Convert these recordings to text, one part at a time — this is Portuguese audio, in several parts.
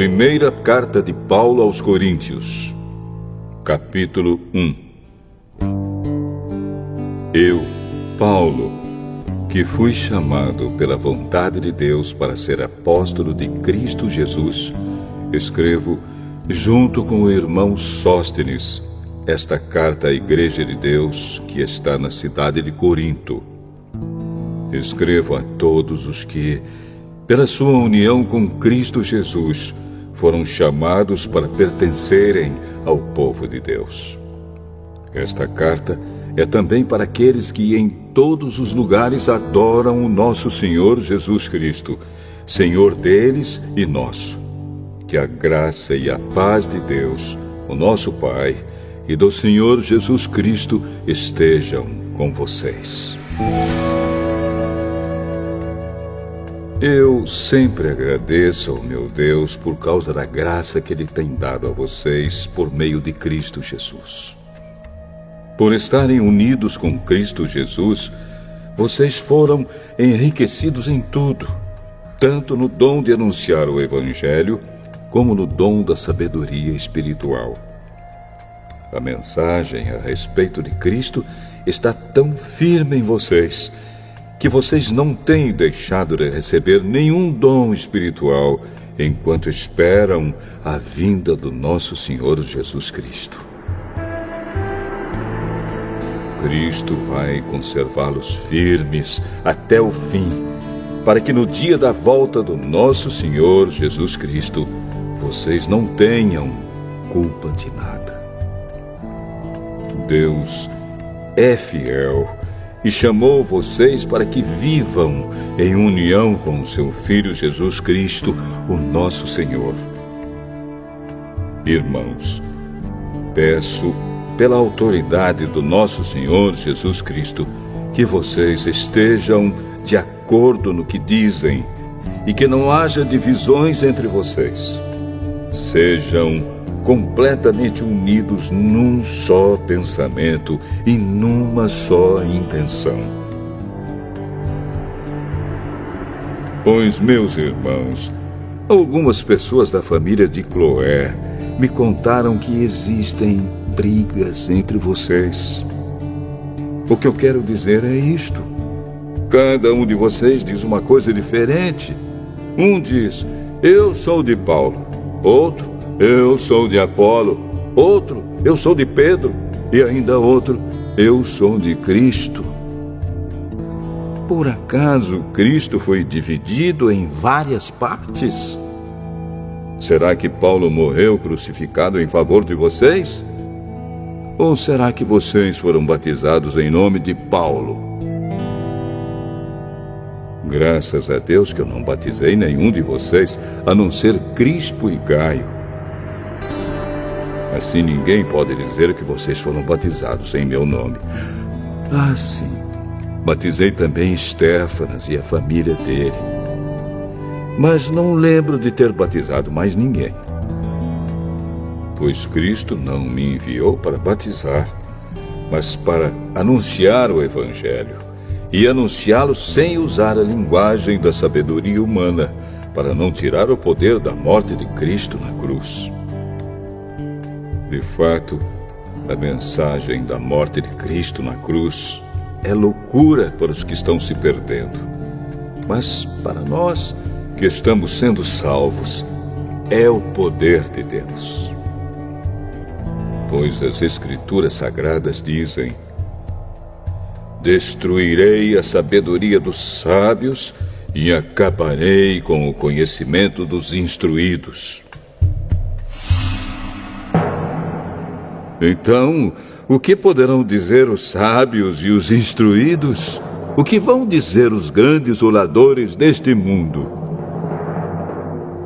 Primeira carta de Paulo aos Coríntios, capítulo 1. Eu, Paulo, que fui chamado pela vontade de Deus para ser apóstolo de Cristo Jesus, escrevo, junto com o irmão Sóstenes, esta carta à Igreja de Deus que está na cidade de Corinto. Escrevo a todos os que, pela sua união com Cristo Jesus, foram chamados para pertencerem ao povo de Deus. Esta carta é também para aqueles que em todos os lugares adoram o nosso Senhor Jesus Cristo, Senhor deles e nosso. Que a graça e a paz de Deus, o nosso Pai, e do Senhor Jesus Cristo estejam com vocês. Eu sempre agradeço ao meu Deus por causa da graça que Ele tem dado a vocês por meio de Cristo Jesus. Por estarem unidos com Cristo Jesus, vocês foram enriquecidos em tudo, tanto no dom de anunciar o Evangelho, como no dom da sabedoria espiritual. A mensagem a respeito de Cristo está tão firme em vocês, que vocês não têm deixado de receber nenhum dom espiritual enquanto esperam a vinda do nosso Senhor Jesus Cristo. Cristo vai conservá-los firmes até o fim, para que no dia da volta do nosso Senhor Jesus Cristo, vocês não tenham culpa de nada. Deus é fiel e chamou vocês para que vivam em união com o seu Filho Jesus Cristo, o nosso Senhor. Irmãos, peço, pela autoridade do nosso Senhor Jesus Cristo, que vocês estejam de acordo no que dizem e que não haja divisões entre vocês. Sejam completamente unidos num só pensamento e numa só intenção. Pois, meus irmãos, algumas pessoas da família de Cloé me contaram que existem brigas entre vocês. O que eu quero dizer é isto: cada um de vocês diz uma coisa diferente. Um diz, eu sou de Paulo. Outro, eu sou de Apolo. Outro, eu sou de Pedro. E ainda outro, eu sou de Cristo. Por acaso Cristo foi dividido em várias partes? Será que Paulo morreu crucificado em favor de vocês? Ou será que vocês foram batizados em nome de Paulo? Graças a Deus que eu não batizei nenhum de vocês, a não ser Crispo e Gaio. Assim ninguém pode dizer que vocês foram batizados em meu nome. Ah, sim. Batizei também Estéfanas e a família dele. Mas não lembro de ter batizado mais ninguém. Pois Cristo não me enviou para batizar, mas para anunciar o Evangelho, e anunciá-lo sem usar a linguagem da sabedoria humana, para não tirar o poder da morte de Cristo na cruz. De fato, a mensagem da morte de Cristo na cruz é loucura para os que estão se perdendo. Mas para nós, que estamos sendo salvos, é o poder de Deus. Pois as Escrituras Sagradas dizem: destruirei a sabedoria dos sábios e acabarei com o conhecimento dos instruídos. Então, o que poderão dizer os sábios e os instruídos? O que vão dizer os grandes oradores deste mundo?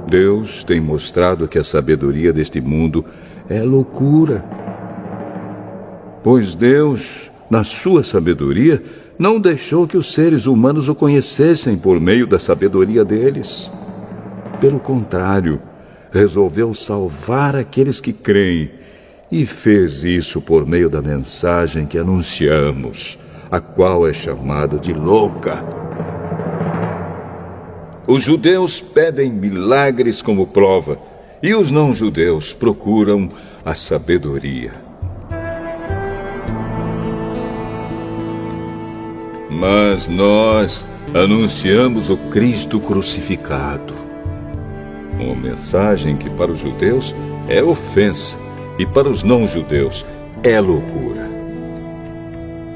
Deus tem mostrado que a sabedoria deste mundo é loucura. Pois Deus, na sua sabedoria, não deixou que os seres humanos o conhecessem por meio da sabedoria deles. Pelo contrário, resolveu salvar aqueles que creem, e fez isso por meio da mensagem que anunciamos, a qual é chamada de louca. Os judeus pedem milagres como prova, e os não-judeus procuram a sabedoria. Mas nós anunciamos o Cristo crucificado. Uma mensagem que para os judeus é ofensa e para os não-judeus é loucura.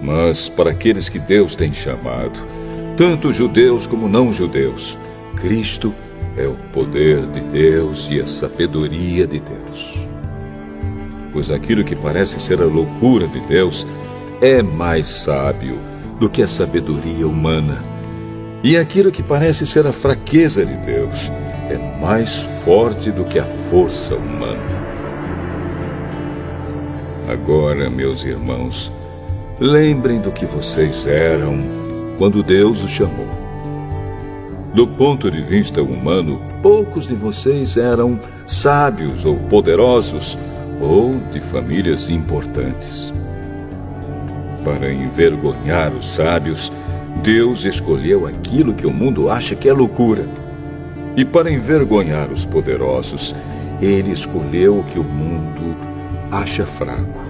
Mas para aqueles que Deus tem chamado, tanto judeus como não-judeus, Cristo é o poder de Deus e a sabedoria de Deus. Pois aquilo que parece ser a loucura de Deus é mais sábio do que a sabedoria humana. E aquilo que parece ser a fraqueza de Deus é mais forte do que a força humana. Agora, meus irmãos, lembrem do que vocês eram quando Deus os chamou. Do ponto de vista humano, poucos de vocês eram sábios ou poderosos ou de famílias importantes. Para envergonhar os sábios, Deus escolheu aquilo que o mundo acha que é loucura. E para envergonhar os poderosos, Ele escolheu o que o mundo acha fraco.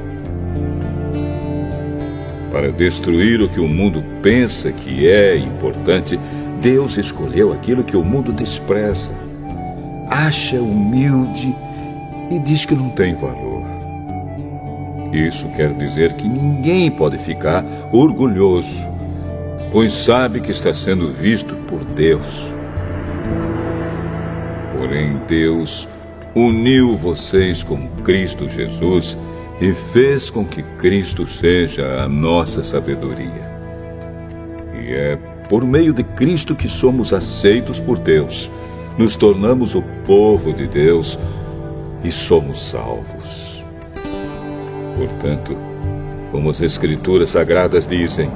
Para destruir o que o mundo pensa que é importante, Deus escolheu aquilo que o mundo despreza, acha humilde e diz que não tem valor. Isso quer dizer que ninguém pode ficar orgulhoso, pois sabe que está sendo visto por Deus. Porém, Deus uniu vocês com Cristo Jesus e fez com que Cristo seja a nossa sabedoria. E é por meio de Cristo que somos aceitos por Deus, nos tornamos o povo de Deus e somos salvos. Portanto, como as Escrituras Sagradas dizem,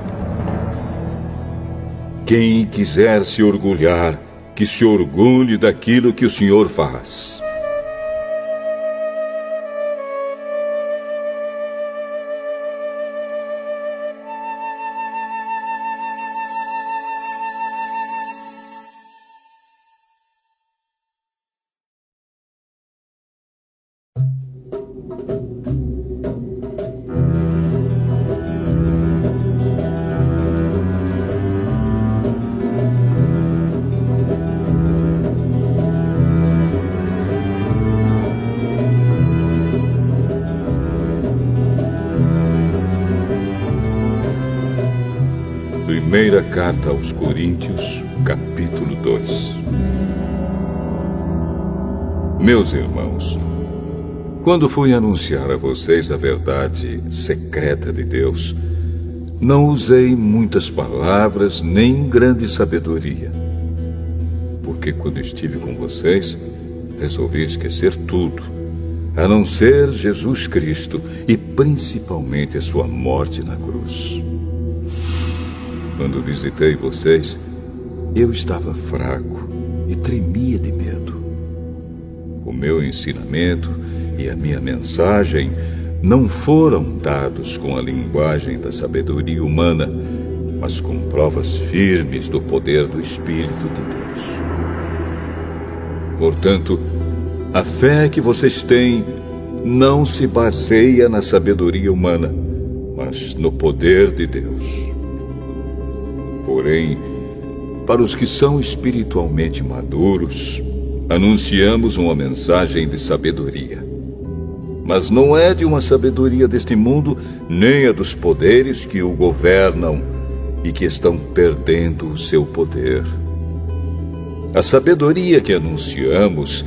quem quiser se orgulhar, que se orgulhe daquilo que o Senhor faz. Primeira Carta aos Coríntios, capítulo 2. Meus irmãos, quando fui anunciar a vocês a verdade secreta de Deus, não usei muitas palavras nem grande sabedoria, porque quando estive com vocês, resolvi esquecer tudo, a não ser Jesus Cristo e principalmente a sua morte na cruz. Quando visitei vocês, eu estava fraco e tremia de medo. O meu ensinamento e a minha mensagem não foram dados com a linguagem da sabedoria humana, mas com provas firmes do poder do Espírito de Deus. Portanto, a fé que vocês têm não se baseia na sabedoria humana, mas no poder de Deus. Porém, para os que são espiritualmente maduros, anunciamos uma mensagem de sabedoria. Mas não é de uma sabedoria deste mundo, nem a dos poderes que o governam e que estão perdendo o seu poder. A sabedoria que anunciamos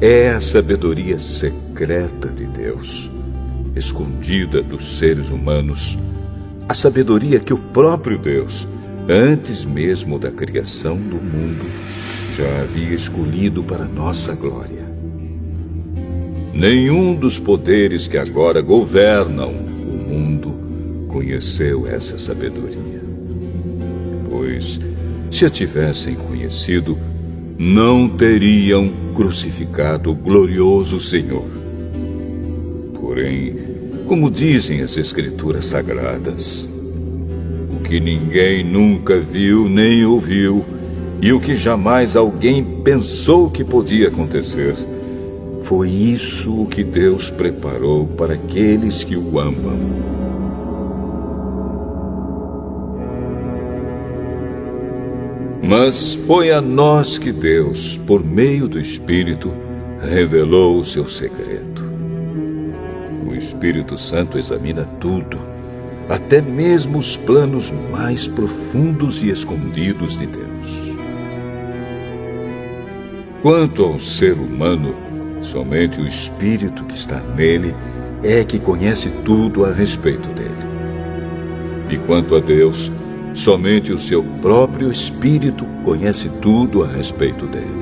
é a sabedoria secreta de Deus, escondida dos seres humanos, a sabedoria que o próprio Deus, antes mesmo da criação do mundo, já havia escolhido para nossa glória. Nenhum dos poderes que agora governam o mundo conheceu essa sabedoria. Pois, se a tivessem conhecido, não teriam crucificado o glorioso Senhor. Porém, como dizem as Escrituras Sagradas, o que ninguém nunca viu nem ouviu, e o que jamais alguém pensou que podia acontecer, foi isso o que Deus preparou para aqueles que o amam. Mas foi a nós que Deus, por meio do Espírito, revelou o seu segredo. O Espírito Santo examina tudo, até mesmo os planos mais profundos e escondidos de Deus. Quanto ao ser humano, somente o Espírito que está nele é que conhece tudo a respeito dele. E quanto a Deus, somente o seu próprio Espírito conhece tudo a respeito dele.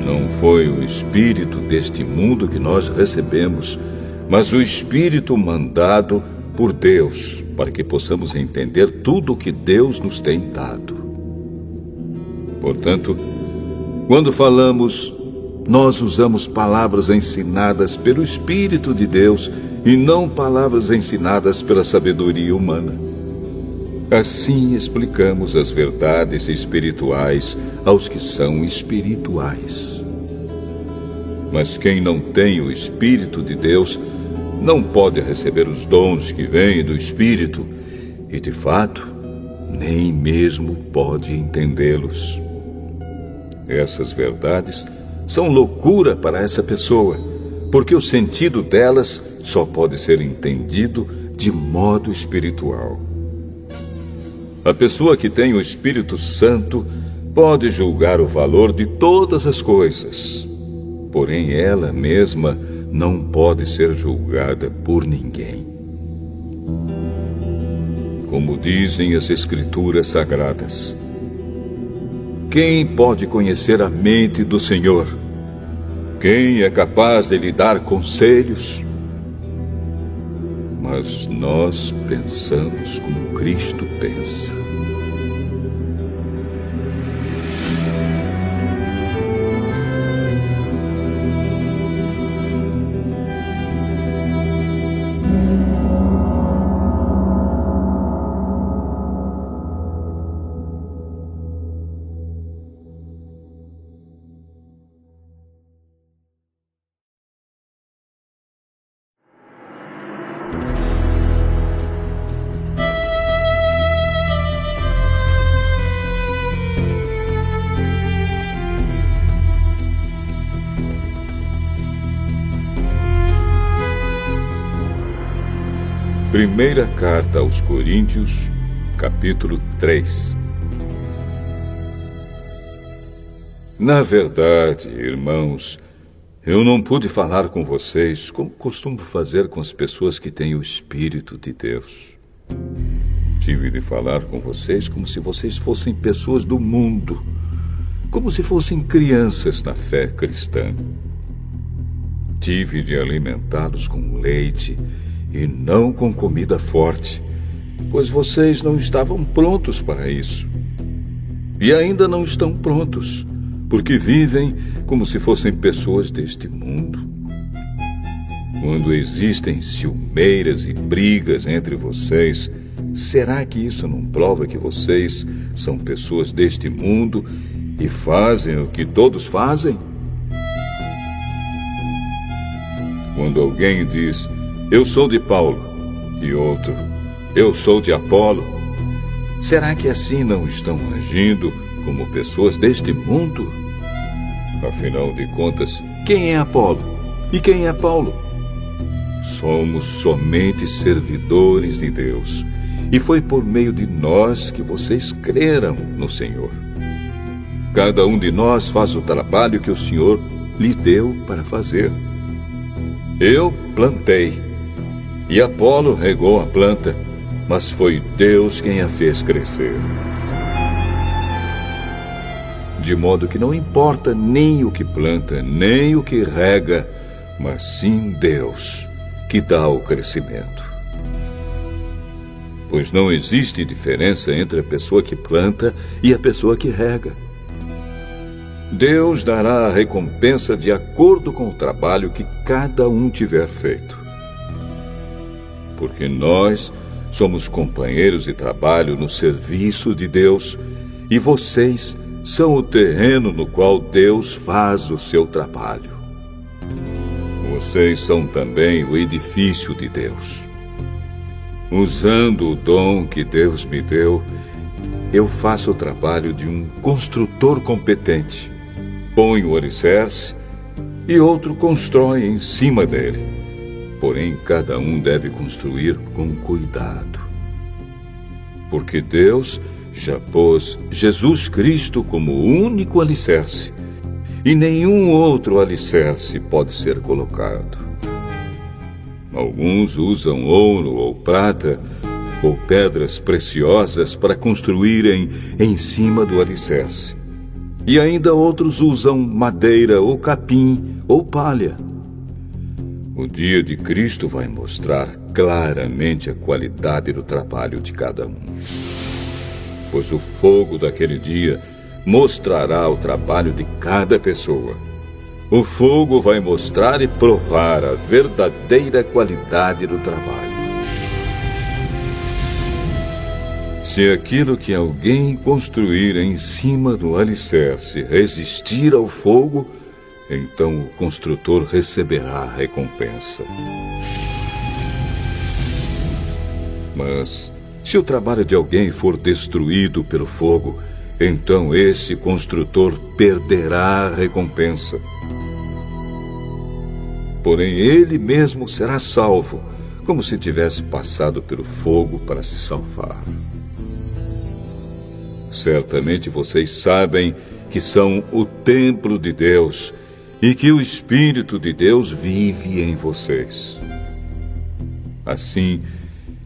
Não foi o Espírito deste mundo que nós recebemos, mas o Espírito mandado por Deus, para que possamos entender tudo o que Deus nos tem dado. Portanto, quando falamos, nós usamos palavras ensinadas pelo Espírito de Deus e não palavras ensinadas pela sabedoria humana. Assim explicamos as verdades espirituais aos que são espirituais. Mas quem não tem o Espírito de Deus não pode receber os dons que vêm do Espírito e, de fato, nem mesmo pode entendê-los. Essas verdades são loucura para essa pessoa, porque o sentido delas só pode ser entendido de modo espiritual. A pessoa que tem o Espírito Santo pode julgar o valor de todas as coisas, porém ela mesma não pode ser julgada por ninguém. Como dizem as Escrituras Sagradas, quem pode conhecer a mente do Senhor? Quem é capaz de lhe dar conselhos? Mas nós pensamos como Cristo pensa. Primeira Carta aos Coríntios, capítulo 3. Na verdade, irmãos, eu não pude falar com vocês como costumo fazer com as pessoas que têm o Espírito de Deus. Tive de falar com vocês como se vocês fossem pessoas do mundo, como se fossem crianças na fé cristã. Tive de alimentá-los com leite e não com comida forte, pois vocês não estavam prontos para isso. E ainda não estão prontos, porque vivem como se fossem pessoas deste mundo. Quando existem ciumeiras e brigas entre vocês, será que isso não prova que vocês são pessoas deste mundo e fazem o que todos fazem? Quando alguém diz, eu sou de Paulo, e outro, eu sou de Apolo, será que assim não estão agindo como pessoas deste mundo? Afinal de contas, quem é Apolo? E quem é Paulo? Somos somente servidores de Deus, e foi por meio de nós que vocês creram no Senhor. Cada um de nós faz o trabalho que o Senhor lhe deu para fazer. Eu plantei, e Apolo regou a planta, mas foi Deus quem a fez crescer. De modo que não importa nem o que planta, nem o que rega, mas sim Deus, que dá o crescimento. Pois não existe diferença entre a pessoa que planta e a pessoa que rega. Deus dará a recompensa de acordo com o trabalho que cada um tiver feito. Porque nós somos companheiros de trabalho no serviço de Deus e vocês são o terreno no qual Deus faz o seu trabalho. Vocês são também o edifício de Deus. Usando o dom que Deus me deu, eu faço o trabalho de um construtor competente. Ponho o alicerce e outro constrói em cima dele. Porém, cada um deve construir com cuidado. Porque Deus já pôs Jesus Cristo como o único alicerce, e nenhum outro alicerce pode ser colocado. Alguns usam ouro ou prata ou pedras preciosas para construírem em cima do alicerce. E ainda outros usam madeira ou capim ou palha. O dia de Cristo vai mostrar claramente a qualidade do trabalho de cada um. Pois o fogo daquele dia mostrará o trabalho de cada pessoa. O fogo vai mostrar e provar a verdadeira qualidade do trabalho. Se aquilo que alguém construir em cima do alicerce resistir ao fogo, então o construtor receberá a recompensa. Mas se o trabalho de alguém for destruído pelo fogo, então esse construtor perderá a recompensa. Porém, ele mesmo será salvo, como se tivesse passado pelo fogo para se salvar. Certamente vocês sabem que são o templo de Deus e que o Espírito de Deus vive em vocês. Assim,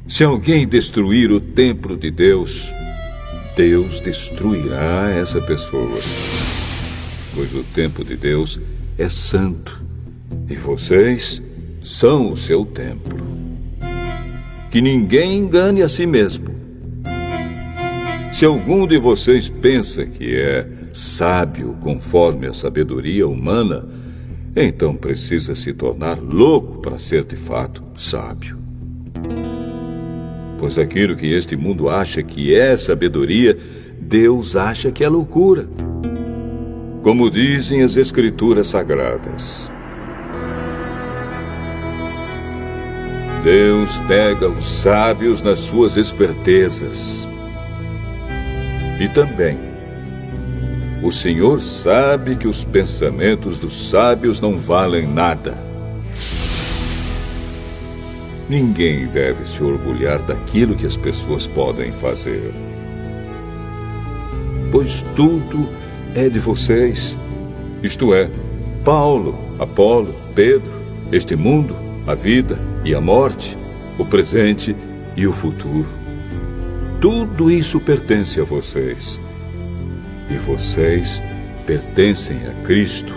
se alguém destruir o templo de Deus, Deus destruirá essa pessoa. Pois o templo de Deus é santo e vocês são o seu templo. Que ninguém engane a si mesmo. Se algum de vocês pensa que é sábio conforme a sabedoria humana, então precisa se tornar louco para ser de fato sábio. Pois aquilo que este mundo acha que é sabedoria, Deus acha que é loucura. Como dizem as Escrituras Sagradas. Deus pega os sábios nas suas espertezas. E também, o Senhor sabe que os pensamentos dos sábios não valem nada. Ninguém deve se orgulhar daquilo que as pessoas podem fazer. Pois tudo é de vocês. Isto é, Paulo, Apolo, Pedro, este mundo, a vida e a morte, o presente e o futuro. Tudo isso pertence a vocês. E vocês pertencem a Cristo.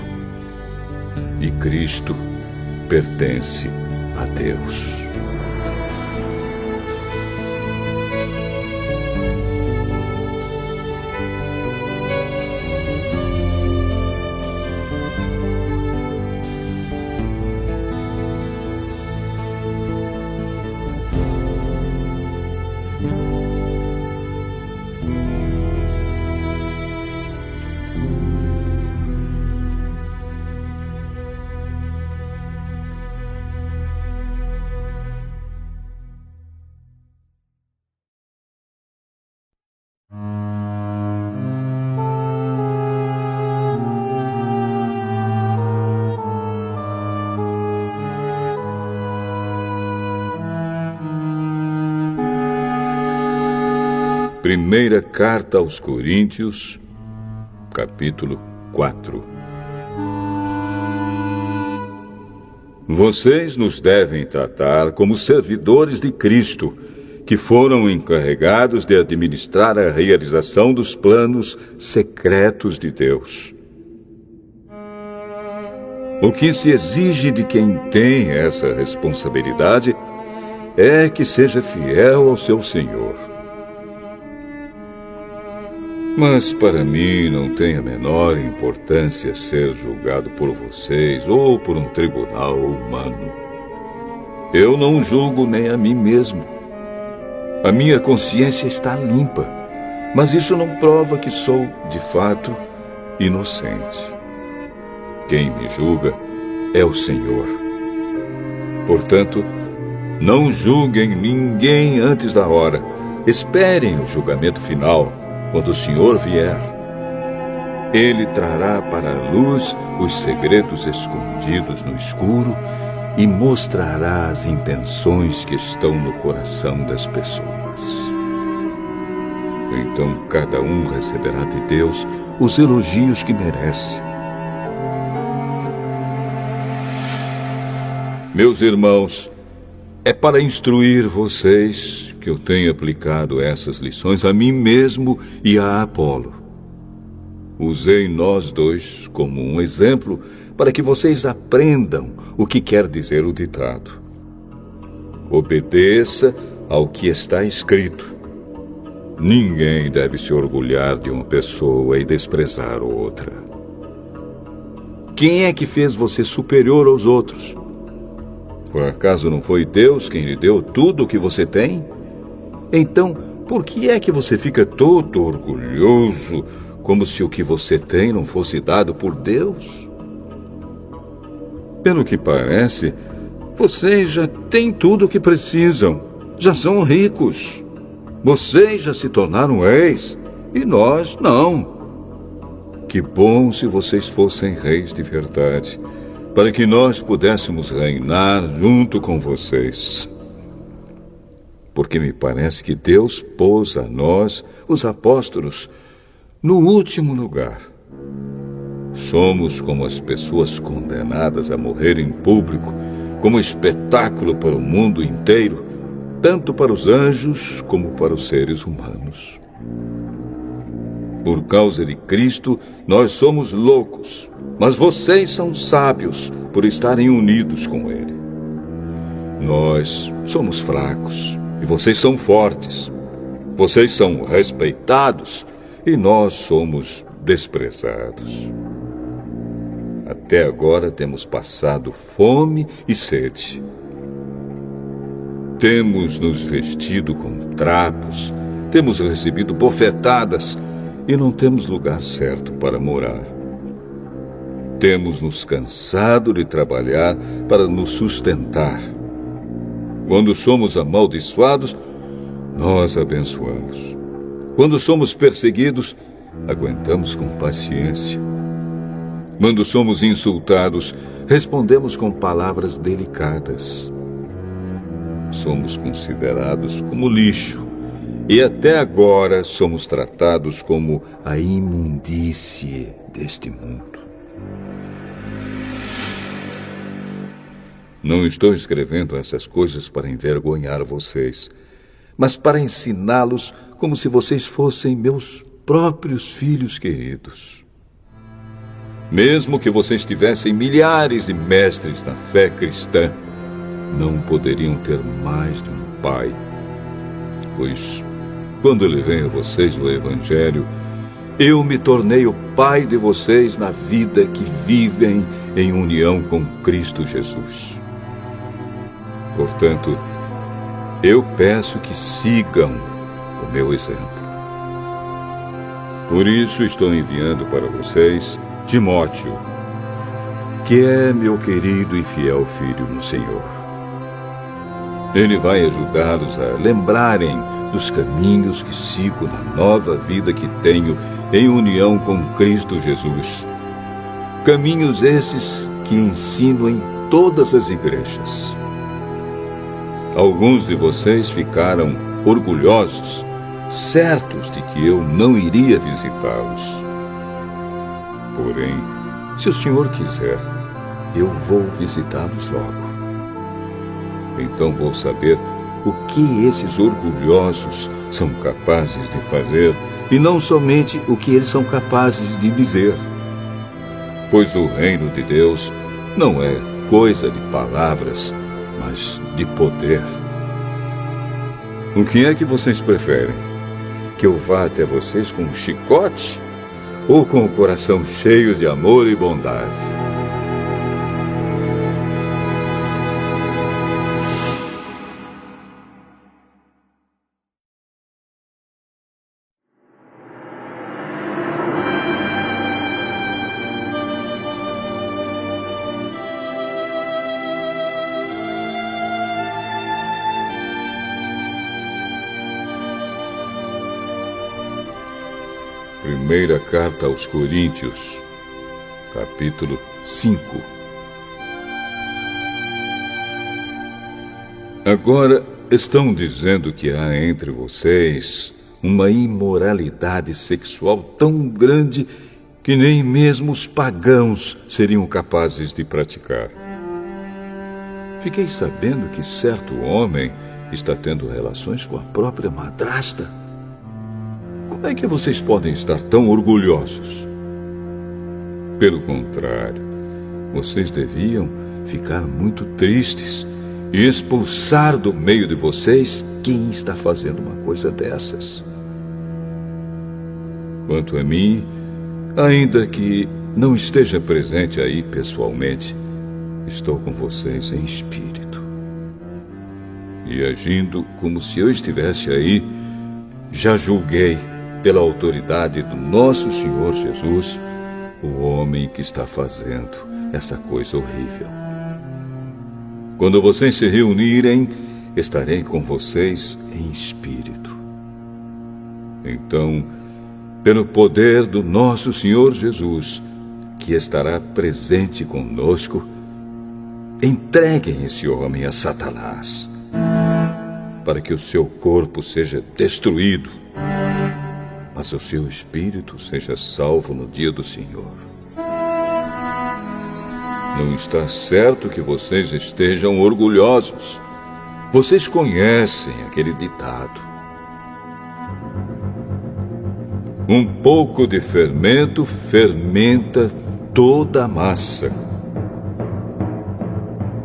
E Cristo pertence a Deus. Primeira Carta aos Coríntios, capítulo 4. Vocês nos devem tratar como servidores de Cristo, que foram encarregados de administrar a realização dos planos secretos de Deus. O que se exige de quem tem essa responsabilidade é que seja fiel ao seu Senhor. Mas para mim não tem a menor importância ser julgado por vocês ou por um tribunal humano. Eu não julgo nem a mim mesmo. A minha consciência está limpa mas isso não prova que sou, de fato, inocente. Quem me julga é o Senhor. Portanto, não julguem ninguém antes da hora. Esperem o julgamento final, quando o Senhor vier. Ele trará para a luz os segredos escondidos no escuro e mostrará as intenções que estão no coração das pessoas. Então cada um receberá de Deus os elogios que merece. Meus irmãos, é para instruir vocês que eu tenho aplicado essas lições a mim mesmo e a Apolo. Usei nós dois como um exemplo para que vocês aprendam o que quer dizer o ditado. Obedeça ao que está escrito. Ninguém deve se orgulhar de uma pessoa e desprezar outra. Quem é que fez você superior aos outros? Por acaso não foi Deus quem lhe deu tudo o que você tem? Então, por que é que você fica todo orgulhoso, como se o que você tem não fosse dado por Deus? Pelo que parece, vocês já têm tudo o que precisam. Já são ricos. Vocês já se tornaram reis e nós não. Que bom se vocês fossem reis de verdade, para que nós pudéssemos reinar junto com vocês. Porque me parece que Deus pôs a nós, os apóstolos, no último lugar. Somos como as pessoas condenadas a morrer em público, como espetáculo para o mundo inteiro, tanto para os anjos como para os seres humanos. Por causa de Cristo, nós somos loucos, mas vocês são sábios por estarem unidos com Ele. Nós somos fracos e vocês são fortes. Vocês são respeitados e nós somos desprezados. Até agora temos passado fome e sede. Temos nos vestido com trapos, temos recebido bofetadas e não temos lugar certo para morar. Temos nos cansado de trabalhar para nos sustentar. Quando somos amaldiçoados, nós abençoamos. Quando somos perseguidos, aguentamos com paciência. Quando somos insultados, respondemos com palavras delicadas. Somos considerados como lixo e até agora somos tratados como a imundície deste mundo. Não estou escrevendo essas coisas para envergonhar vocês, mas para ensiná-los como se vocês fossem meus próprios filhos queridos. Mesmo que vocês tivessem milhares de mestres na fé cristã, não poderiam ter mais de um pai. Pois, quando levei a vocês o Evangelho, eu me tornei o pai de vocês na vida que vivem em união com Cristo Jesus. Portanto, eu peço que sigam o meu exemplo. Por isso estou enviando para vocês Timóteo, que é meu querido e fiel filho no Senhor. Ele vai ajudá-los a lembrarem dos caminhos que sigo na nova vida que tenho em união com Cristo Jesus. Caminhos esses que ensino em todas as igrejas. Alguns de vocês ficaram orgulhosos, certos de que eu não iria visitá-los. Porém, se o Senhor quiser, eu vou visitá-los logo. Então vou saber o que esses orgulhosos são capazes de fazer e não somente o que eles são capazes de dizer. Pois o reino de Deus não é coisa de palavras, mas de poder. O que é que vocês preferem? Que eu vá até vocês com um chicote ou com o coração cheio de amor e bondade? Primeira carta aos Coríntios, capítulo 5. Agora estão dizendo que há entre vocês uma imoralidade sexual tão grande que nem mesmo os pagãos seriam capazes de praticar. Fiquei sabendo que certo homem está tendo relações com a própria madrasta. Como é que vocês podem estar tão orgulhosos? Pelo contrário, vocês deviam ficar muito tristes e expulsar do meio de vocês quem está fazendo uma coisa dessas. Quanto a mim, ainda que não esteja presente aí pessoalmente, estou com vocês em espírito. E agindo como se eu estivesse aí, já julguei, pela autoridade do nosso Senhor Jesus, o homem que está fazendo essa coisa horrível. Quando vocês se reunirem, estarei com vocês em espírito. Então, pelo poder do nosso Senhor Jesus, que estará presente conosco, entreguem esse homem a Satanás, para que o seu corpo seja destruído, mas o seu espírito seja salvo no dia do Senhor. Não está certo que vocês estejam orgulhosos. Vocês conhecem aquele ditado: um pouco de fermento fermenta toda a massa.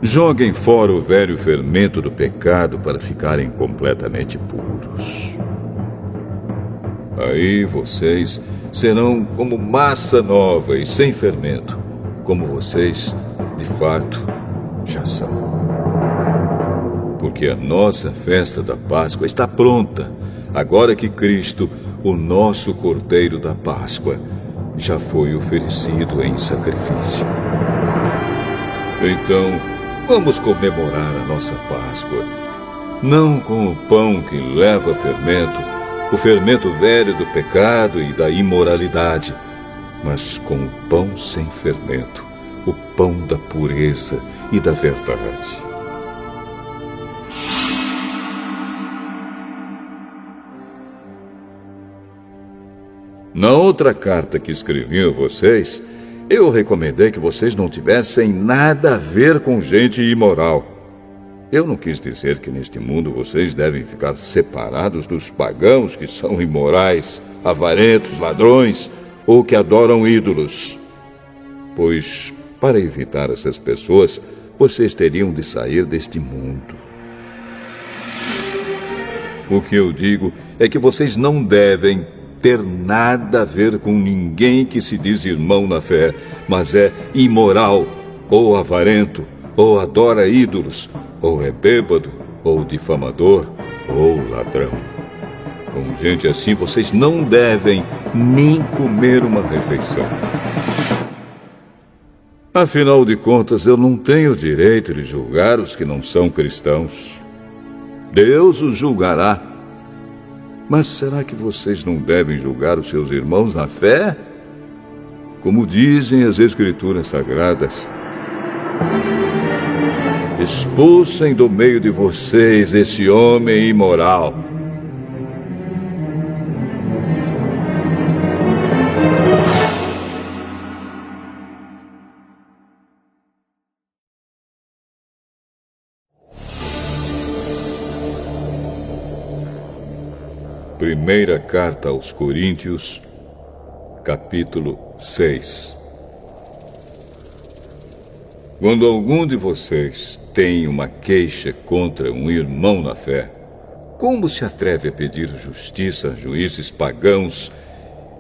Joguem fora o velho fermento do pecado para ficarem completamente puros. Aí vocês serão como massa nova e sem fermento, como vocês, de fato, já são. Porque a nossa festa da Páscoa está pronta, agora que Cristo, o nosso Cordeiro da Páscoa, já foi oferecido em sacrifício. Então, vamos comemorar a nossa Páscoa, não com o pão que leva fermento, o fermento velho do pecado e da imoralidade, mas com o pão sem fermento, o pão da pureza e da verdade. Na outra carta que escrevi a vocês, eu recomendei que vocês não tivessem nada a ver com gente imoral. Eu não quis dizer que neste mundo vocês devem ficar separados dos pagãos que são imorais, avarentos, ladrões ou que adoram ídolos. Pois, para evitar essas pessoas, vocês teriam de sair deste mundo. O que eu digo é que vocês não devem ter nada a ver com ninguém que se diz irmão na fé, mas é imoral, ou avarento, ou adora ídolos, ou é bêbado, ou difamador, ou ladrão. Com gente assim, vocês não devem nem comer uma refeição. Afinal de contas, eu não tenho direito de julgar os que não são cristãos. Deus os julgará. Mas será que vocês não devem julgar os seus irmãos na fé? Como dizem as Escrituras Sagradas: expulsem do meio de vocês esse homem imoral. Primeira carta aos Coríntios, capítulo 6. Quando algum de vocês tem uma queixa contra um irmão na fé, como se atreve a pedir justiça a juízes pagãos,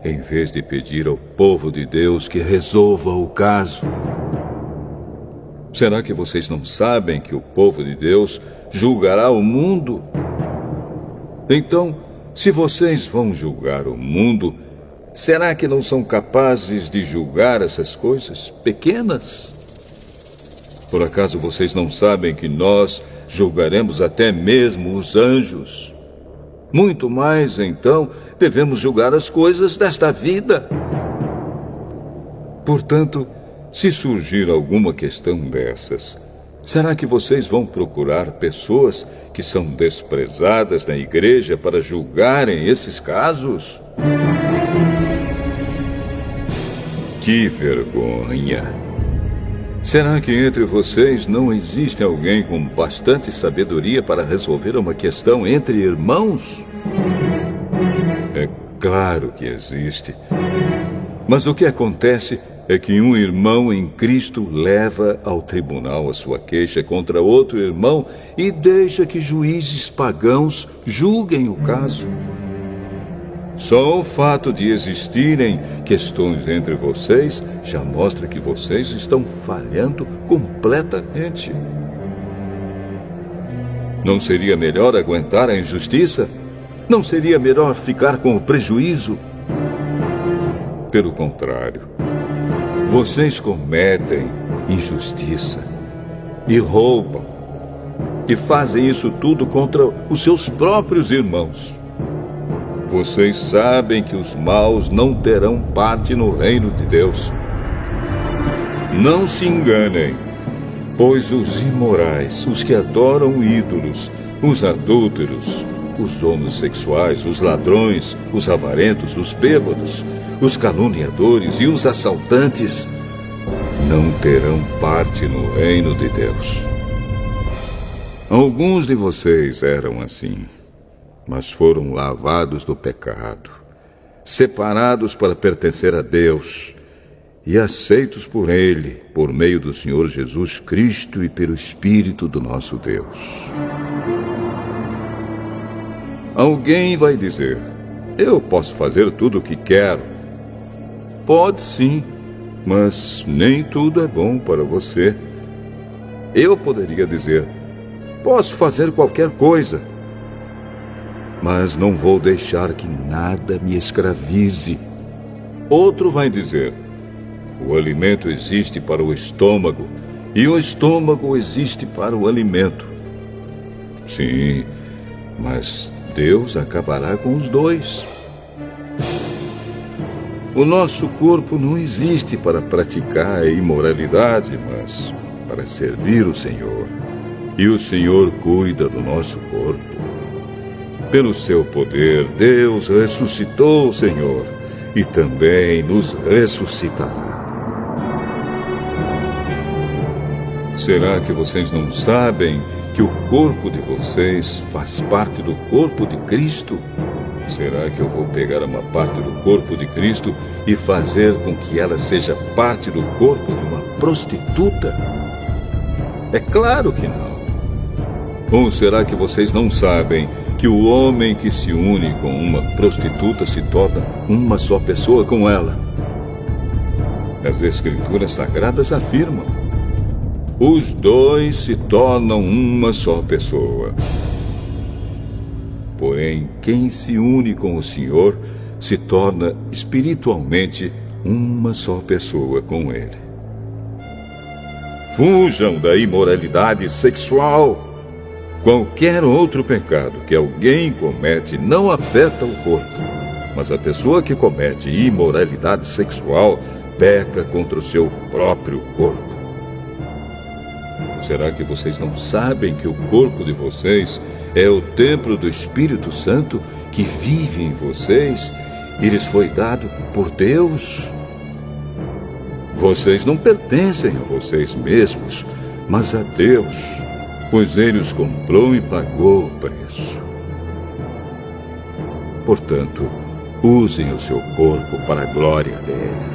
em vez de pedir ao povo de Deus que resolva o caso? Será que vocês não sabem que o povo de Deus julgará o mundo? Então, se vocês vão julgar o mundo, será que não são capazes de julgar essas coisas pequenas? Por acaso vocês não sabem que nós julgaremos até mesmo os anjos? Muito mais, então, devemos julgar as coisas desta vida. Portanto, se surgir alguma questão dessas, será que vocês vão procurar pessoas que são desprezadas na igreja para julgarem esses casos? Que vergonha! Será que entre vocês não existe alguém com bastante sabedoria para resolver uma questão entre irmãos? É claro que existe. Mas o que acontece é que um irmão em Cristo leva ao tribunal a sua queixa contra outro irmão e deixa que juízes pagãos julguem o caso. Só o fato de existirem questões entre vocês já mostra que vocês estão falhando completamente. Não seria melhor aguentar a injustiça? Não seria melhor ficar com o prejuízo? Pelo contrário, vocês cometem injustiça e roubam e fazem isso tudo contra os seus próprios irmãos. Vocês sabem que os maus não terão parte no reino de Deus. Não se enganem, pois os imorais, os que adoram ídolos, os adúlteros, os homossexuais, os ladrões, os avarentos, os bêbados, os caluniadores e os assaltantes não terão parte no reino de Deus. Alguns de vocês eram assim, mas foram lavados do pecado, separados para pertencer a Deus e aceitos por Ele, por meio do Senhor Jesus Cristo e pelo Espírito do nosso Deus. Alguém vai dizer: eu posso fazer tudo o que quero. Pode sim, mas nem tudo é bom para você. Eu poderia dizer: posso fazer qualquer coisa, mas não vou deixar que nada me escravize. Outro vai dizer: o alimento existe para o estômago e o estômago existe para o alimento. Sim, mas Deus acabará com os dois. O nosso corpo não existe para praticar a imoralidade, mas para servir o Senhor. E o Senhor cuida do nosso corpo. Pelo seu poder, Deus ressuscitou o Senhor e também nos ressuscitará. Será que vocês não sabem que o corpo de vocês faz parte do corpo de Cristo? Será que eu vou pegar uma parte do corpo de Cristo e fazer com que ela seja parte do corpo de uma prostituta? É claro que não. Ou será que vocês não sabem que o homem que se une com uma prostituta se torna uma só pessoa com ela? As Escrituras Sagradas afirmam: os dois se tornam uma só pessoa. Porém, quem se une com o Senhor se torna espiritualmente uma só pessoa com Ele. Fujam da imoralidade sexual. Qualquer outro pecado que alguém comete não afeta o corpo, mas a pessoa que comete imoralidade sexual peca contra o seu próprio corpo. Será que vocês não sabem que o corpo de vocês é o templo do Espírito Santo que vive em vocês e lhes foi dado por Deus? Vocês não pertencem a vocês mesmos, mas a Deus, pois Ele os comprou e pagou o preço. Portanto, usem o seu corpo para a glória dele.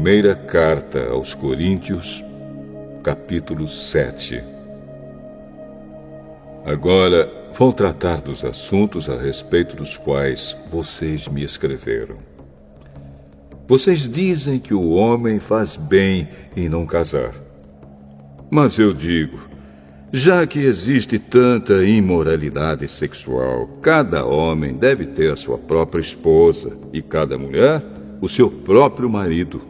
Primeira carta aos Coríntios, capítulo 7. Agora vou tratar dos assuntos a respeito dos quais vocês me escreveram. Vocês dizem que o homem faz bem em não casar. Mas eu digo, já que existe tanta imoralidade sexual, cada homem deve ter a sua própria esposa e cada mulher o seu próprio marido.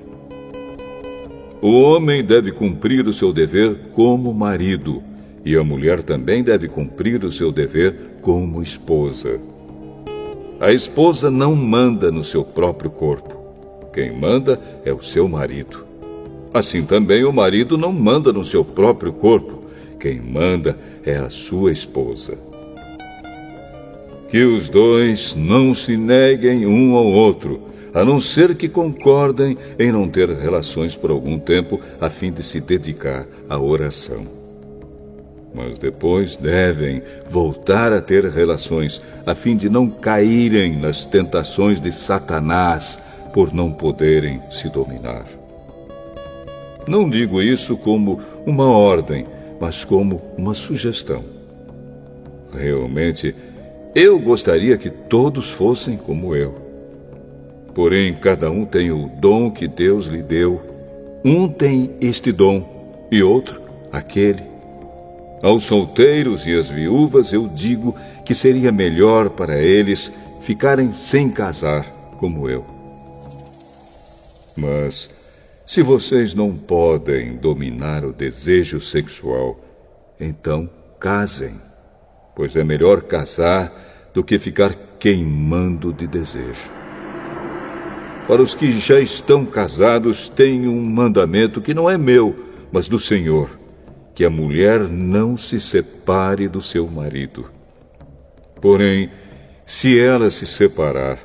O homem deve cumprir o seu dever como marido, e a mulher também deve cumprir o seu dever como esposa. A esposa não manda no seu próprio corpo. Quem manda é o seu marido. Assim também o marido não manda no seu próprio corpo. Quem manda é a sua esposa. Que os dois não se neguem um ao outro, a não ser que concordem em não ter relações por algum tempo, a fim de se dedicar à oração. Mas depois devem voltar a ter relações, a fim de não caírem nas tentações de Satanás, por não poderem se dominar. Não digo isso como uma ordem, mas como uma sugestão. Realmente, eu gostaria que todos fossem como eu. Porém, cada um tem o dom que Deus lhe deu. Um tem este dom e outro aquele. Aos solteiros e às viúvas eu digo que seria melhor para eles ficarem sem casar, como eu. Mas, se vocês não podem dominar o desejo sexual, então casem, pois é melhor casar do que ficar queimando de desejo. Para os que já estão casados, tenho um mandamento que não é meu, mas do Senhor, que a mulher não se separe do seu marido. Porém, se ela se separar,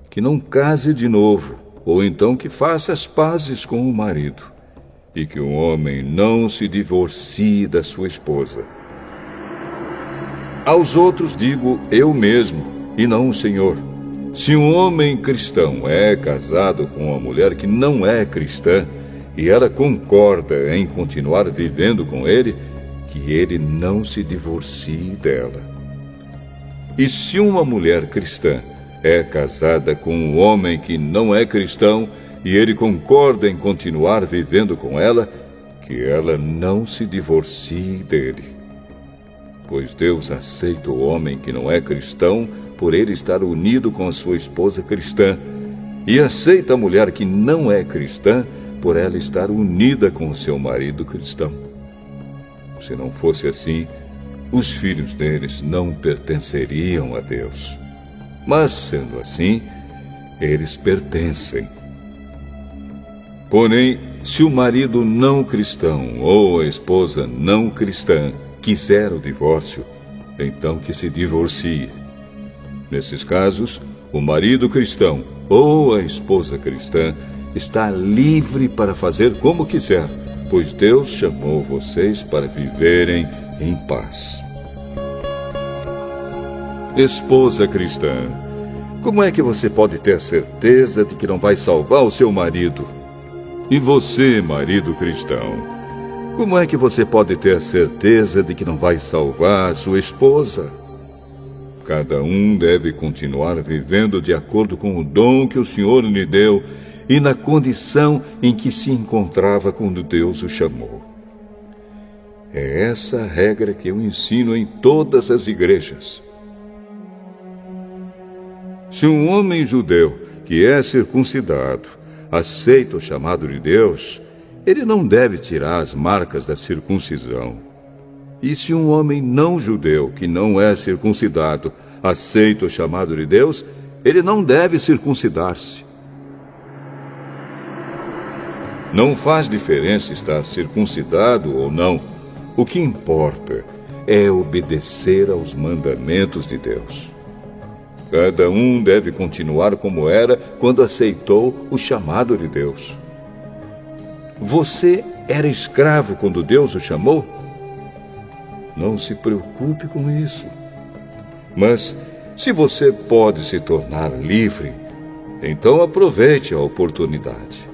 que não case de novo, ou então que faça as pazes com o marido, e que o homem não se divorcie da sua esposa. Aos outros digo eu mesmo, e não o Senhor. Se um homem cristão é casado com uma mulher que não é cristã, e ela concorda em continuar vivendo com ele, que ele não se divorcie dela. E se uma mulher cristã é casada com um homem que não é cristão e ele concorda em continuar vivendo com ela, que ela não se divorcie dele. Pois Deus aceita o homem que não é cristão por ele estar unido com a sua esposa cristã, e aceita a mulher que não é cristã por ela estar unida com o seu marido cristão. Se não fosse assim, os filhos deles não pertenceriam a Deus. Mas, sendo assim, eles pertencem. Porém, se o marido não cristão ou a esposa não cristã quiser o divórcio, então que se divorcie. Nesses casos, o marido cristão ou a esposa cristã está livre para fazer como quiser, pois Deus chamou vocês para viverem em paz. Esposa cristã, como é que você pode ter certeza de que não vai salvar o seu marido? E você, marido cristão, como é que você pode ter certeza de que não vai salvar a sua esposa? Cada um deve continuar vivendo de acordo com o dom que o Senhor lhe deu e na condição em que se encontrava quando Deus o chamou. É essa a regra que eu ensino em todas as igrejas. Se um homem judeu que é circuncidado aceita o chamado de Deus, ele não deve tirar as marcas da circuncisão. E se um homem não judeu que não é circuncidado aceita o chamado de Deus, ele não deve circuncidar-se. Não faz diferença estar circuncidado ou não. O que importa é obedecer aos mandamentos de Deus. Cada um deve continuar como era quando aceitou o chamado de Deus. Você era escravo quando Deus o chamou? Não se preocupe com isso. Mas, se você pode se tornar livre, então aproveite a oportunidade.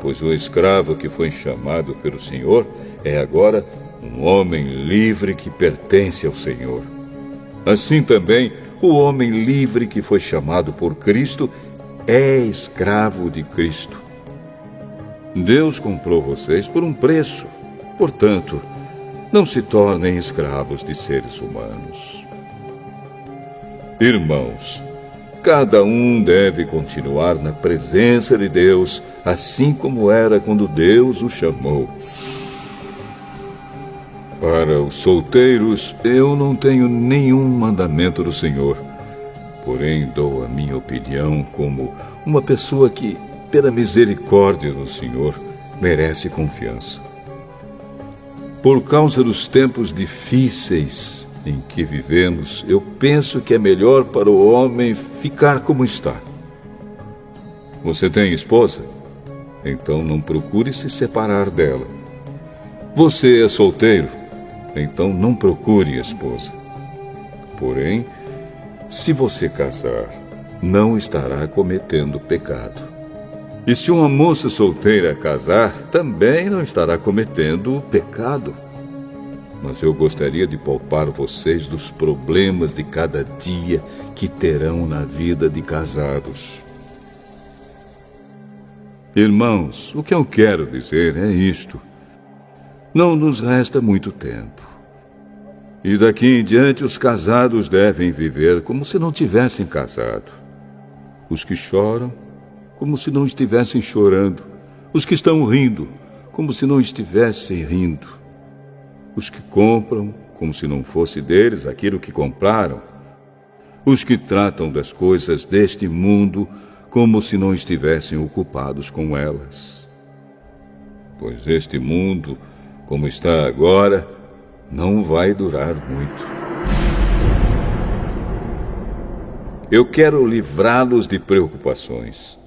pois o escravo que foi chamado pelo Senhor é agora um homem livre que pertence ao Senhor. Assim também, o homem livre que foi chamado por Cristo é escravo de Cristo. Deus comprou vocês por um preço. Portanto, não se tornem escravos de seres humanos. Irmãos, cada um deve continuar na presença de Deus, assim como era quando Deus o chamou. Para os solteiros, eu não tenho nenhum mandamento do Senhor, porém dou a minha opinião como uma pessoa que, pela misericórdia do Senhor, merece confiança. Por causa dos tempos difíceis em que vivemos, eu penso que é melhor para o homem ficar como está. Você tem esposa? Então não procure se separar dela. Você é solteiro? Então não procure esposa. Porém, se você casar, não estará cometendo pecado. E se uma moça solteira casar, também não estará cometendo pecado. Mas eu gostaria de poupar vocês dos problemas de cada dia que terão na vida de casados. Irmãos, o que eu quero dizer é isto. Não nos resta muito tempo. E daqui em diante os casados devem viver como se não tivessem casado. Os que choram, como se não estivessem chorando. Os que estão rindo, como se não estivessem rindo. Os que compram, como se não fosse deles aquilo que compraram. Os que tratam das coisas deste mundo, como se não estivessem ocupados com elas. Pois este mundo, como está agora, não vai durar muito. Eu quero livrá-los de preocupações.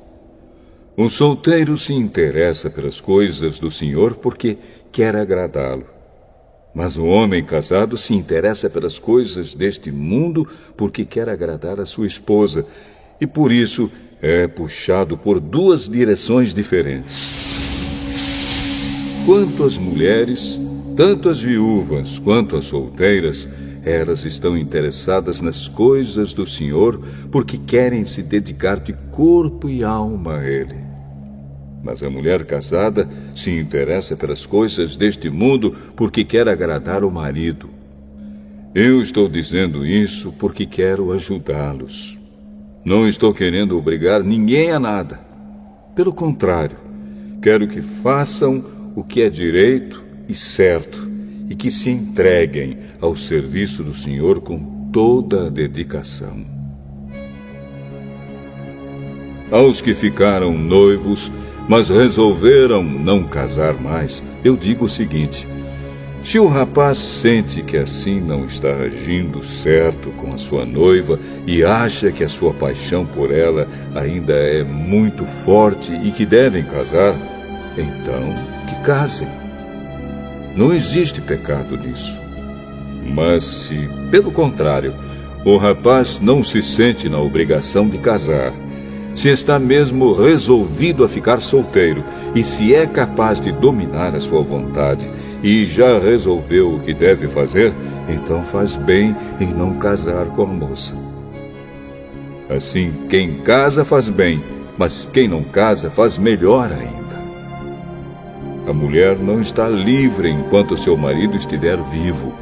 Um solteiro se interessa pelas coisas do Senhor porque quer agradá-lo. Mas o homem casado se interessa pelas coisas deste mundo porque quer agradar a sua esposa e por isso é puxado por duas direções diferentes. Quanto às mulheres, tanto as viúvas quanto as solteiras, elas estão interessadas nas coisas do Senhor porque querem se dedicar de corpo e alma a Ele. Mas a mulher casada se interessa pelas coisas deste mundo porque quer agradar o marido. Eu estou dizendo isso porque quero ajudá-los. Não estou querendo obrigar ninguém a nada. Pelo contrário, quero que façam o que é direito e certo e que se entreguem ao serviço do Senhor com toda a dedicação. Aos que ficaram noivos, mas resolveram não casar mais, eu digo o seguinte: se o rapaz sente que assim não está agindo certo com a sua noiva e acha que a sua paixão por ela ainda é muito forte e que devem casar, então que casem. Não existe pecado nisso. Mas se, pelo contrário, o rapaz não se sente na obrigação de casar, se está mesmo resolvido a ficar solteiro e se é capaz de dominar a sua vontade e já resolveu o que deve fazer, então faz bem em não casar com a moça. Assim, quem casa faz bem, mas quem não casa faz melhor ainda. A mulher não está livre enquanto seu marido estiver vivo.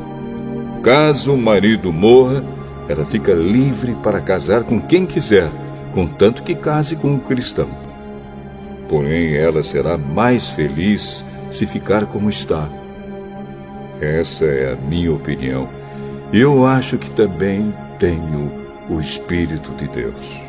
Caso o marido morra, ela fica livre para casar com quem quiser, contanto que case com um cristão. Porém, ela será mais feliz se ficar como está. Essa é a minha opinião. E eu acho que também tenho o Espírito de Deus.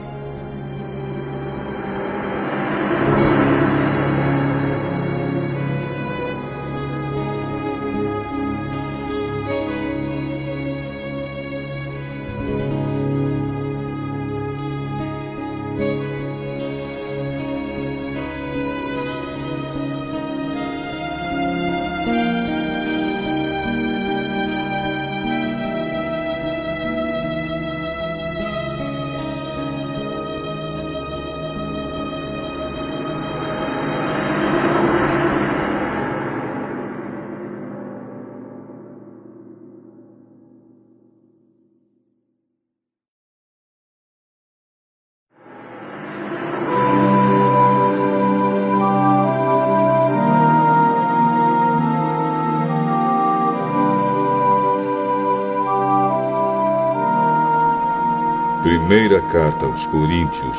Primeira carta aos Coríntios,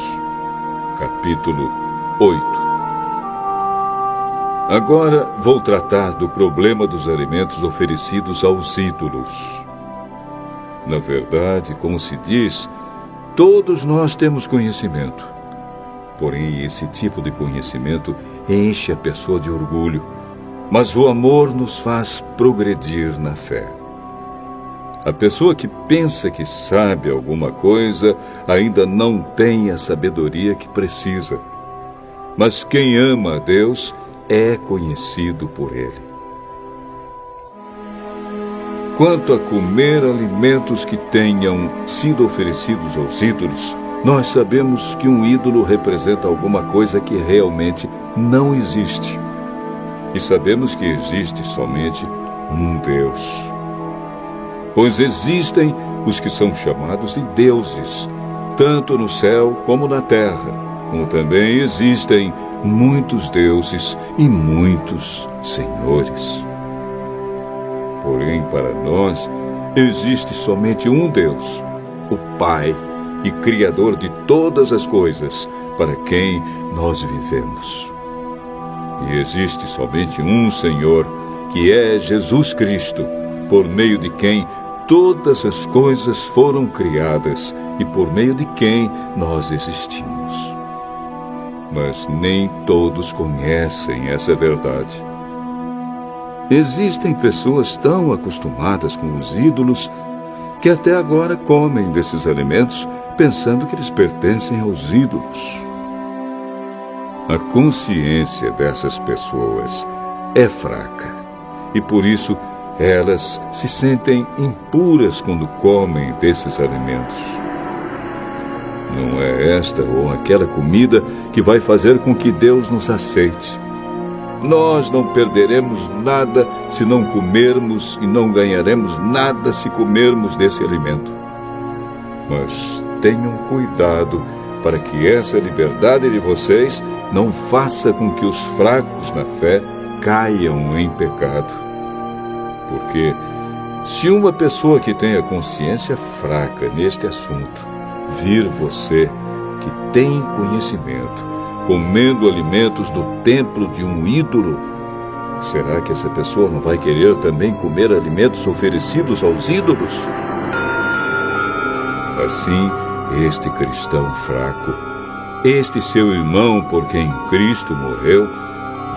capítulo 8. Agora vou tratar do problema dos alimentos oferecidos aos ídolos. Na verdade, como se diz, todos nós temos conhecimento. Porém, esse tipo de conhecimento enche a pessoa de orgulho, mas o amor nos faz progredir na fé. A pessoa que pensa que sabe alguma coisa ainda não tem a sabedoria que precisa. Mas quem ama a Deus é conhecido por Ele. Quanto a comer alimentos que tenham sido oferecidos aos ídolos, nós sabemos que um ídolo representa alguma coisa que realmente não existe. E sabemos que existe somente um Deus. Pois existem os que são chamados de deuses, tanto no céu como na terra, como também existem muitos deuses e muitos senhores. Porém, para nós, existe somente um Deus, o Pai e Criador de todas as coisas, para quem nós vivemos. E existe somente um Senhor, que é Jesus Cristo, por meio de quem todas as coisas foram criadas e por meio de quem nós existimos. Mas nem todos conhecem essa verdade. Existem pessoas tão acostumadas com os ídolos que até agora comem desses alimentos pensando que eles pertencem aos ídolos. A consciência dessas pessoas é fraca e por isso elas se sentem impuras quando comem desses alimentos. Não é esta ou aquela comida que vai fazer com que Deus nos aceite. Nós não perderemos nada se não comermos e não ganharemos nada se comermos desse alimento. Mas tenham cuidado para que essa liberdade de vocês não faça com que os fracos na fé caiam em pecado. Porque se uma pessoa que tem a consciência fraca neste assunto vir você, que tem conhecimento, comendo alimentos do templo de um ídolo, será que essa pessoa não vai querer também comer alimentos oferecidos aos ídolos? Assim, este cristão fraco, este seu irmão por quem Cristo morreu,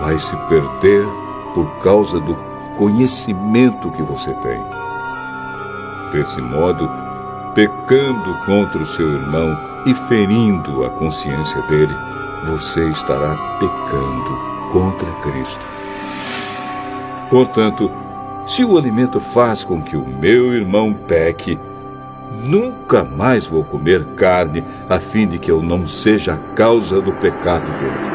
vai se perder por causa do conhecimento que você tem. Desse modo, pecando contra o seu irmão e ferindo a consciência dele, você estará pecando contra Cristo. Portanto, se o alimento faz com que o meu irmão peque, nunca mais vou comer carne a fim de que eu não seja a causa do pecado dele.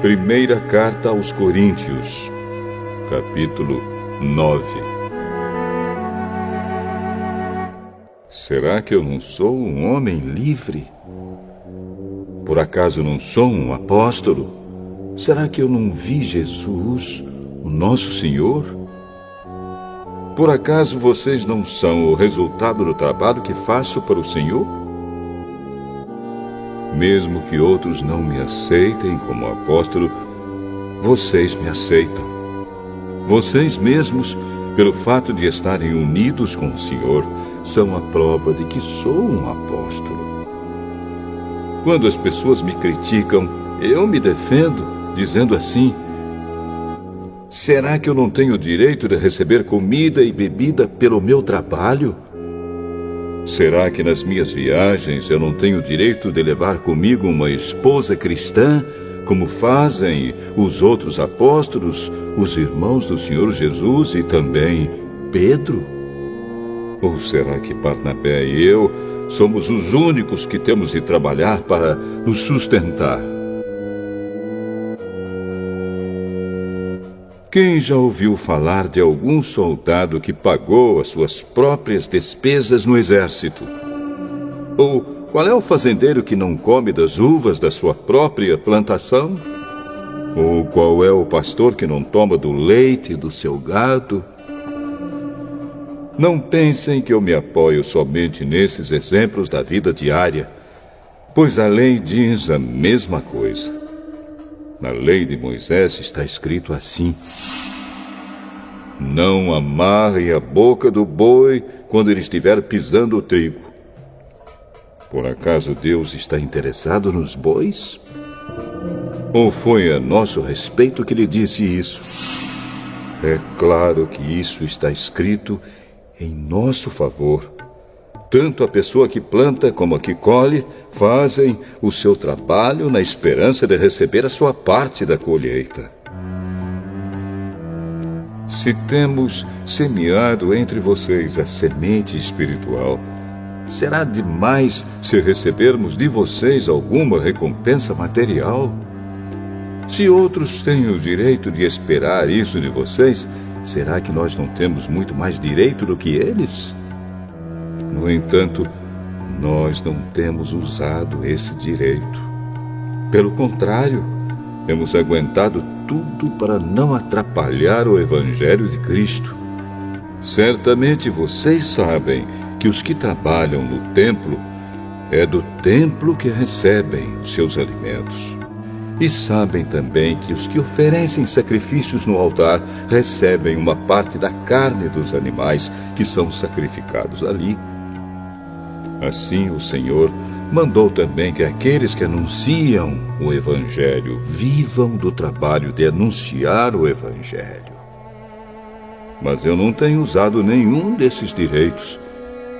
Primeira carta aos Coríntios, capítulo 9. Será que eu não sou um homem livre? Por acaso não sou um apóstolo? Será que eu não vi Jesus, o nosso Senhor? Por acaso vocês não são o resultado do trabalho que faço para o Senhor? Mesmo que outros não me aceitem como apóstolo, vocês me aceitam. Vocês mesmos, pelo fato de estarem unidos com o Senhor, são a prova de que sou um apóstolo. Quando as pessoas me criticam, eu me defendo, dizendo assim: será que eu não tenho o direito de receber comida e bebida pelo meu trabalho? Será que nas minhas viagens eu não tenho o direito de levar comigo uma esposa cristã, como fazem os outros apóstolos, os irmãos do Senhor Jesus e também Pedro? Ou será que Barnabé e eu somos os únicos que temos de trabalhar para nos sustentar? Quem já ouviu falar de algum soldado que pagou as suas próprias despesas no exército? Ou qual é o fazendeiro que não come das uvas da sua própria plantação? Ou qual é o pastor que não toma do leite do seu gado? Não pensem que eu me apoio somente nesses exemplos da vida diária, pois a lei diz a mesma coisa. Na lei de Moisés está escrito assim: não amarre a boca do boi quando ele estiver pisando o trigo. Por acaso Deus está interessado nos bois? Ou foi a nosso respeito que lhe disse isso? É claro que isso está escrito em nosso favor. Tanto a pessoa que planta como a que colhe fazem o seu trabalho na esperança de receber a sua parte da colheita. Se temos semeado entre vocês a semente espiritual, será demais se recebermos de vocês alguma recompensa material? Se outros têm o direito de esperar isso de vocês, será que nós não temos muito mais direito do que eles? No entanto, nós não temos usado esse direito. Pelo contrário, temos aguentado tudo para não atrapalhar o Evangelho de Cristo. Certamente vocês sabem que os que trabalham no templo, é do templo que recebem os seus alimentos. E sabem também que os que oferecem sacrifícios no altar recebem uma parte da carne dos animais que são sacrificados ali. Assim o Senhor mandou também que aqueles que anunciam o Evangelho vivam do trabalho de anunciar o Evangelho. Mas eu não tenho usado nenhum desses direitos.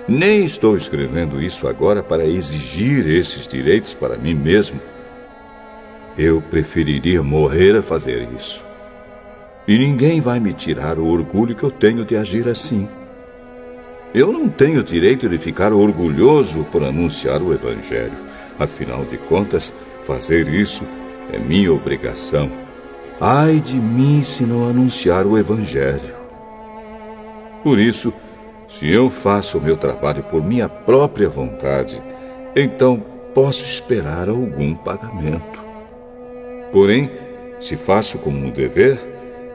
Nem estou escrevendo isso agora para exigir esses direitos para mim mesmo. Eu preferiria morrer a fazer isso. E ninguém vai me tirar o orgulho que eu tenho de agir assim. Eu não tenho direito de ficar orgulhoso por anunciar o Evangelho. Afinal de contas, fazer isso é minha obrigação. Ai de mim se não anunciar o Evangelho. Por isso, se eu faço o meu trabalho por minha própria vontade, então posso esperar algum pagamento. Porém, se faço como um dever,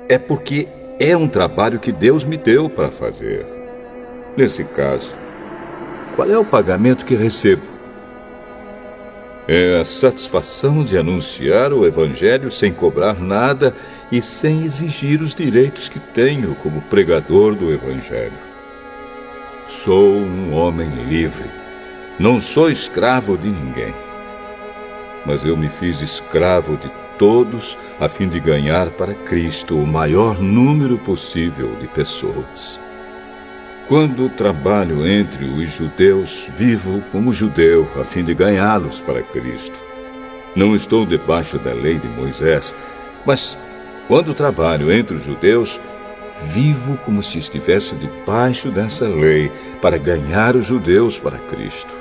é porque é um trabalho que Deus me deu para fazer. Nesse caso, qual é o pagamento que recebo? É a satisfação de anunciar o Evangelho sem cobrar nada e sem exigir os direitos que tenho como pregador do Evangelho. Sou um homem livre. Não sou escravo de ninguém. Mas eu me fiz escravo de todos a fim de ganhar para Cristo o maior número possível de pessoas. Quando trabalho entre os judeus, vivo como judeu a fim de ganhá-los para Cristo. Não estou debaixo da lei de Moisés, mas quando trabalho entre os judeus, vivo como se estivesse debaixo dessa lei para ganhar os judeus para Cristo.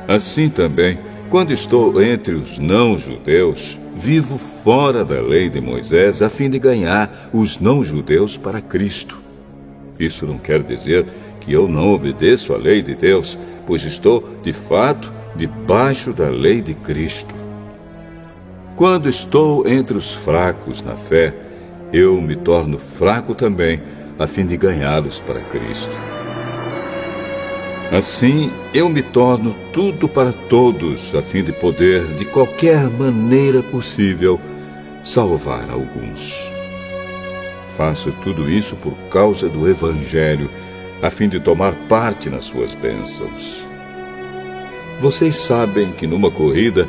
Assim também, quando estou entre os não-judeus, vivo fora da lei de Moisés a fim de ganhar os não-judeus para Cristo. Isso não quer dizer que eu não obedeço à lei de Deus, pois estou, de fato, debaixo da lei de Cristo. Quando estou entre os fracos na fé, eu me torno fraco também, a fim de ganhá-los para Cristo. Assim, eu me torno tudo para todos, a fim de poder, de qualquer maneira possível, salvar alguns. Faço tudo isso por causa do Evangelho, a fim de tomar parte nas suas bênçãos. Vocês sabem que numa corrida,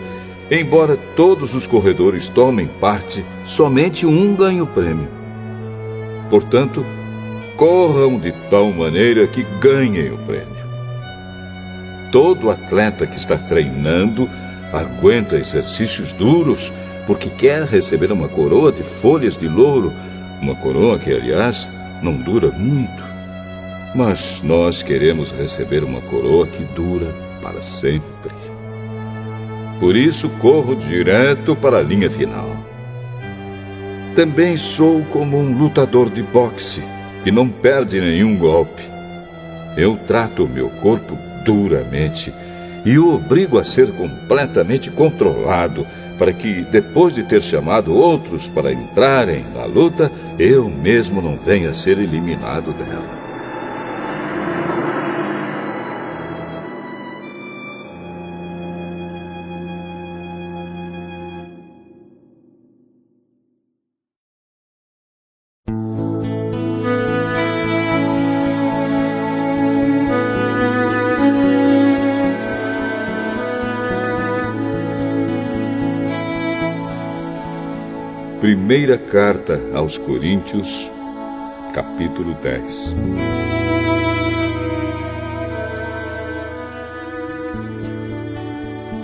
embora todos os corredores tomem parte, somente um ganha o prêmio. Portanto, corram de tal maneira que ganhem o prêmio. Todo atleta que está treinando aguenta exercícios duros porque quer receber uma coroa de folhas de louro, uma coroa que, aliás, não dura muito. mas nós queremos receber uma coroa que dura para sempre. Por isso corro direto para a linha final. Também sou como um lutador de boxe que não perde nenhum golpe. Eu trato o meu corpo duramente e o obrigo a ser completamente controlado para que, depois de ter chamado outros para entrarem na luta, eu mesmo não venha a ser eliminado dela. Primeira carta aos Coríntios, capítulo 10.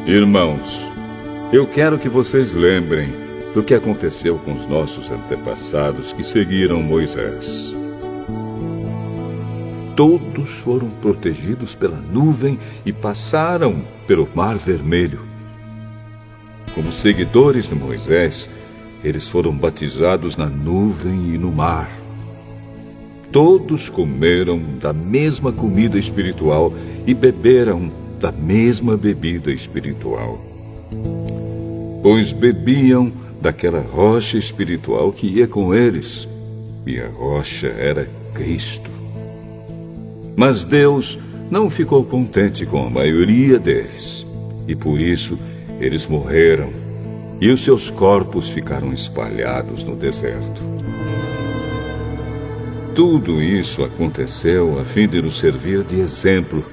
Irmãos, eu quero que vocês lembrem do que aconteceu com os nossos antepassados que seguiram Moisés. Todos foram protegidos pela nuvem e passaram pelo Mar Vermelho. Como seguidores de Moisés, eles foram batizados na nuvem e no mar. Todos comeram da mesma comida espiritual e beberam da mesma bebida espiritual, pois bebiam daquela rocha espiritual que ia com eles, e a rocha era Cristo. Mas Deus não ficou contente com a maioria deles, e por isso eles morreram, e os seus corpos ficaram espalhados no deserto. Tudo isso aconteceu a fim de nos servir de exemplo,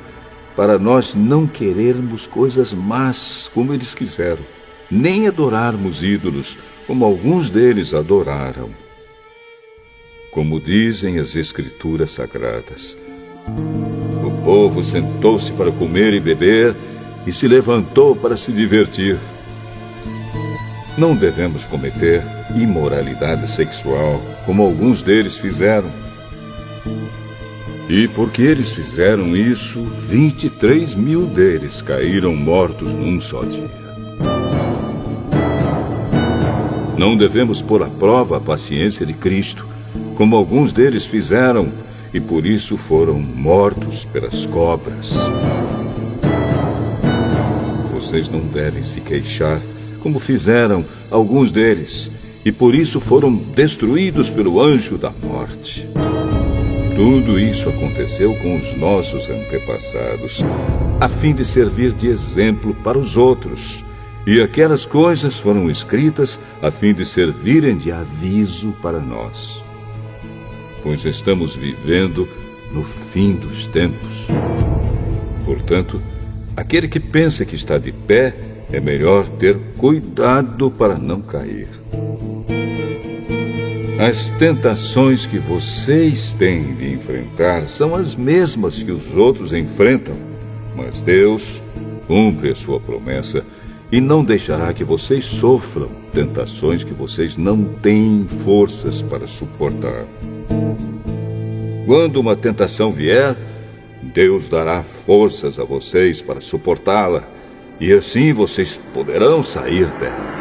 para nós não querermos coisas más como eles quiseram, nem adorarmos ídolos como alguns deles adoraram. Como dizem as Escrituras Sagradas, o povo sentou-se para comer e beber e se levantou para se divertir. Não devemos cometer imoralidade sexual, como alguns deles fizeram. E porque eles fizeram isso, 23 mil deles caíram mortos num só dia. Não devemos pôr à prova a paciência de Cristo, como alguns deles fizeram, e por isso foram mortos pelas cobras. Vocês não devem se queixar, como fizeram alguns deles, e por isso foram destruídos pelo anjo da morte. Tudo isso aconteceu com os nossos antepassados, a fim de servir de exemplo para os outros. E aquelas coisas foram escritas a fim de servirem de aviso para nós, pois estamos vivendo no fim dos tempos. Portanto, aquele que pensa que está de pé, é melhor ter cuidado para não cair. As tentações que vocês têm de enfrentar são as mesmas que os outros enfrentam, mas Deus cumpre a sua promessa e não deixará que vocês sofram tentações que vocês não têm forças para suportar. Quando uma tentação vier, Deus dará forças a vocês para suportá-la, e assim vocês poderão sair dela.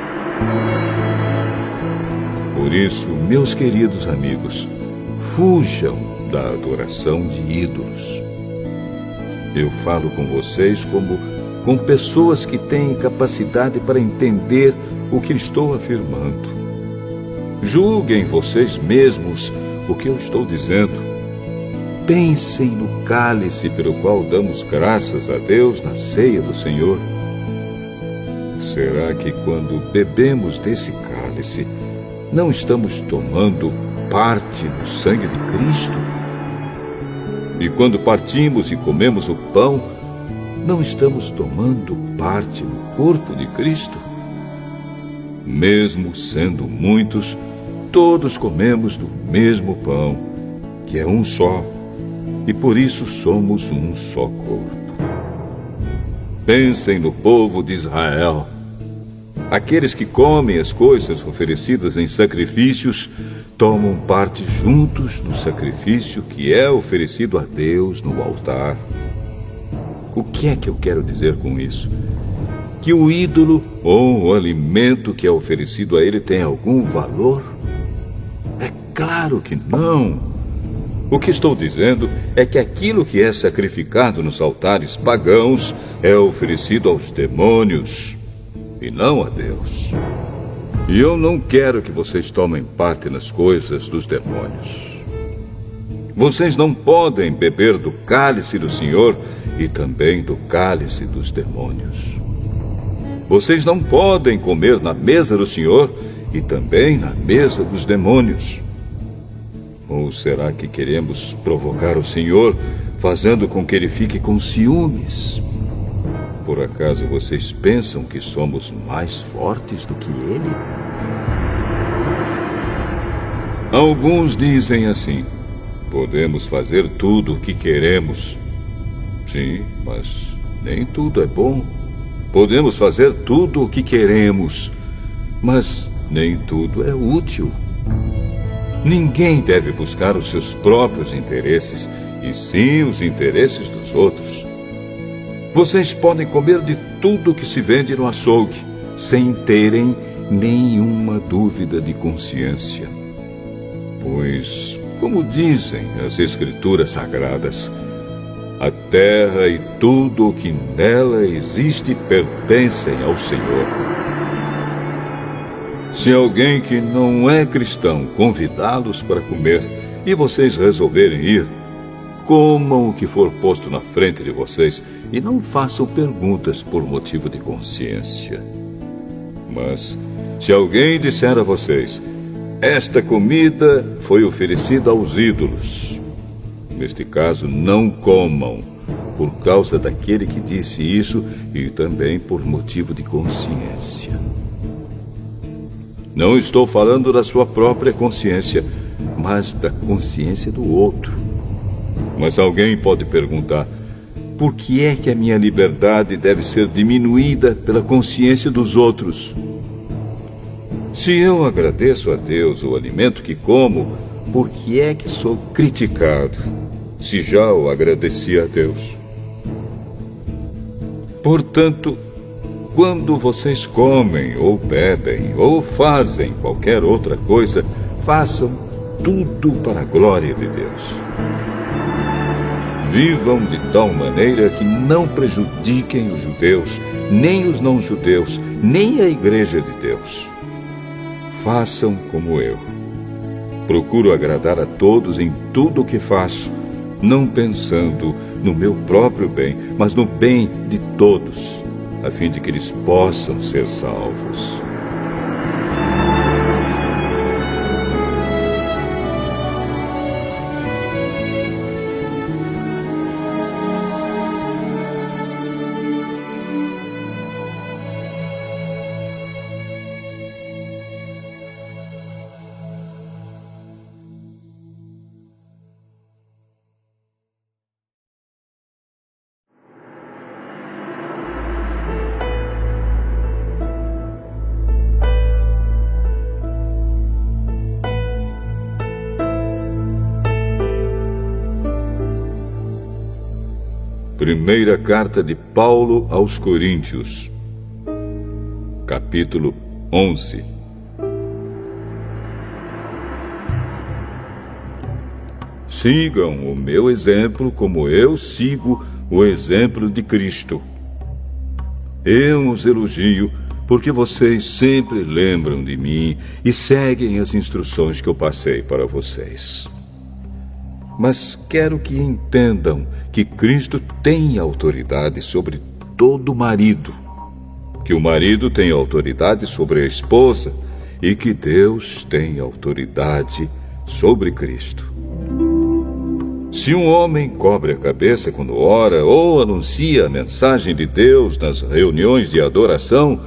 Por isso, meus queridos amigos, fujam da adoração de ídolos. Eu falo com vocês como com pessoas que têm capacidade para entender o que estou afirmando. Julguem vocês mesmos o que eu estou dizendo. Pensem no cálice pelo qual damos graças a Deus na ceia do Senhor. Será que quando bebemos desse cálice, não estamos tomando parte no sangue de Cristo? E quando partimos e comemos o pão, não estamos tomando parte no corpo de Cristo? Mesmo sendo muitos, todos comemos do mesmo pão, que é um só, e por isso somos um só corpo. Pensem no povo de Israel. Aqueles que comem as coisas oferecidas em sacrifícios tomam parte juntos no sacrifício que é oferecido a Deus no altar. O que é que eu quero dizer com isso? Que o ídolo ou o alimento que é oferecido a ele tem algum valor? É claro que não. O que estou dizendo é que aquilo que é sacrificado nos altares pagãos é oferecido aos demônios e não a Deus. E eu não quero que vocês tomem parte nas coisas dos demônios. Vocês não podem beber do cálice do Senhor e também do cálice dos demônios. Vocês não podem comer na mesa do Senhor e também na mesa dos demônios. Ou será que queremos provocar o Senhor, fazendo com que ele fique com ciúmes? Por acaso vocês pensam que somos mais fortes do que ele? Alguns dizem assim: podemos fazer tudo o que queremos. Sim, mas nem tudo é bom. Podemos fazer tudo o que queremos, mas nem tudo é útil. Ninguém deve buscar os seus próprios interesses, e sim os interesses dos outros. Vocês podem comer de tudo que se vende no açougue, sem terem nenhuma dúvida de consciência. Pois, como dizem as Escrituras Sagradas, a terra e tudo o que nela existe pertencem ao Senhor. Se alguém que não é cristão convidá-los para comer e vocês resolverem ir, comam o que for posto na frente de vocês e não façam perguntas por motivo de consciência. Mas, se alguém disser a vocês: esta comida foi oferecida aos ídolos, neste caso, não comam, por causa daquele que disse isso e também por motivo de consciência. Não estou falando da sua própria consciência, mas da consciência do outro. Mas alguém pode perguntar: por que é que a minha liberdade deve ser diminuída pela consciência dos outros? Se eu agradeço a Deus o alimento que como, por que é que sou criticado, se já o agradeci a Deus? Portanto, quando vocês comem, ou bebem, ou fazem qualquer outra coisa, façam tudo para a glória de Deus. Vivam de tal maneira que não prejudiquem os judeus, nem os não-judeus, nem a Igreja de Deus. Façam como eu. Procuro agradar a todos em tudo o que faço, não pensando no meu próprio bem, mas no bem de todos, a fim de que eles possam ser salvos. Primeira carta de Paulo aos Coríntios, capítulo 11. Sigam o meu exemplo como eu sigo o exemplo de Cristo. Eu os elogio porque vocês sempre lembram de mim e seguem as instruções que eu passei para vocês. Mas quero que entendam que Cristo tem autoridade sobre todo marido, que o marido tem autoridade sobre a esposa e que Deus tem autoridade sobre Cristo. Se um homem cobre a cabeça quando ora ou anuncia a mensagem de Deus nas reuniões de adoração,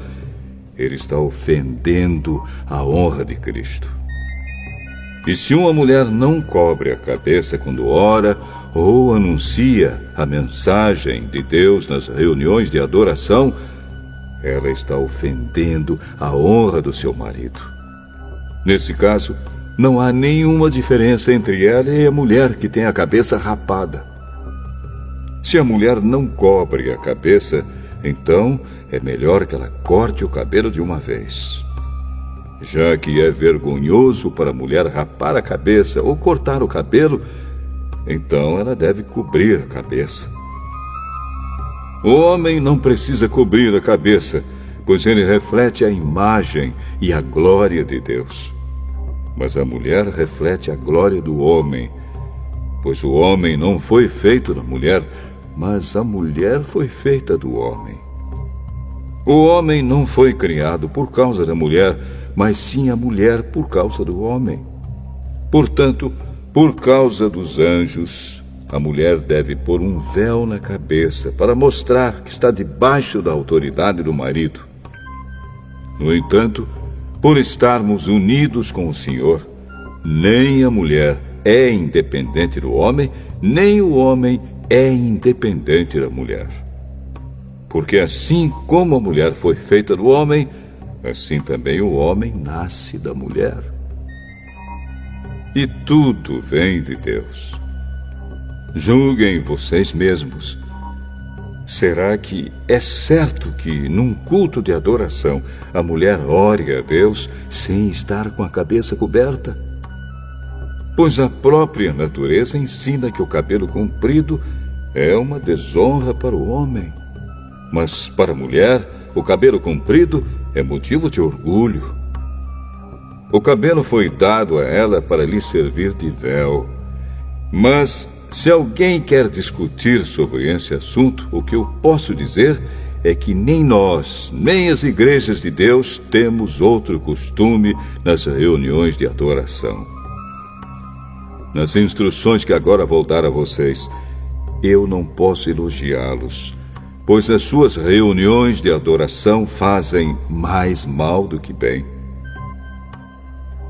ele está ofendendo a honra de Cristo. E se uma mulher não cobre a cabeça quando ora ou anuncia a mensagem de Deus nas reuniões de adoração, ela está ofendendo a honra do seu marido. Nesse caso, não há nenhuma diferença entre ela e a mulher que tem a cabeça rapada. Se a mulher não cobre a cabeça, então é melhor que ela corte o cabelo de uma vez. Já que é vergonhoso para a mulher rapar a cabeça ou cortar o cabelo, então ela deve cobrir a cabeça. O homem não precisa cobrir a cabeça, pois ele reflete a imagem e a glória de Deus. Mas a mulher reflete a glória do homem, pois o homem não foi feito da mulher, mas a mulher foi feita do homem. O homem não foi criado por causa da mulher, mas sim a mulher por causa do homem. Portanto, por causa dos anjos, a mulher deve pôr um véu na cabeça para mostrar que está debaixo da autoridade do marido. No entanto, por estarmos unidos com o Senhor, nem a mulher é independente do homem, nem o homem é independente da mulher. Porque assim como a mulher foi feita do homem, assim também o homem nasce da mulher. E tudo vem de Deus. Julguem vocês mesmos. Será que é certo que, num culto de adoração, a mulher ore a Deus sem estar com a cabeça coberta? Pois a própria natureza ensina que o cabelo comprido é uma desonra para o homem. Mas para a mulher, o cabelo comprido é motivo de orgulho. O cabelo foi dado a ela para lhe servir de véu. Mas se alguém quer discutir sobre esse assunto, o que eu posso dizer é que nem nós, nem as igrejas de Deus temos outro costume nas reuniões de adoração. Nas instruções que agora vou dar a vocês, eu não posso elogiá-los, pois as suas reuniões de adoração fazem mais mal do que bem.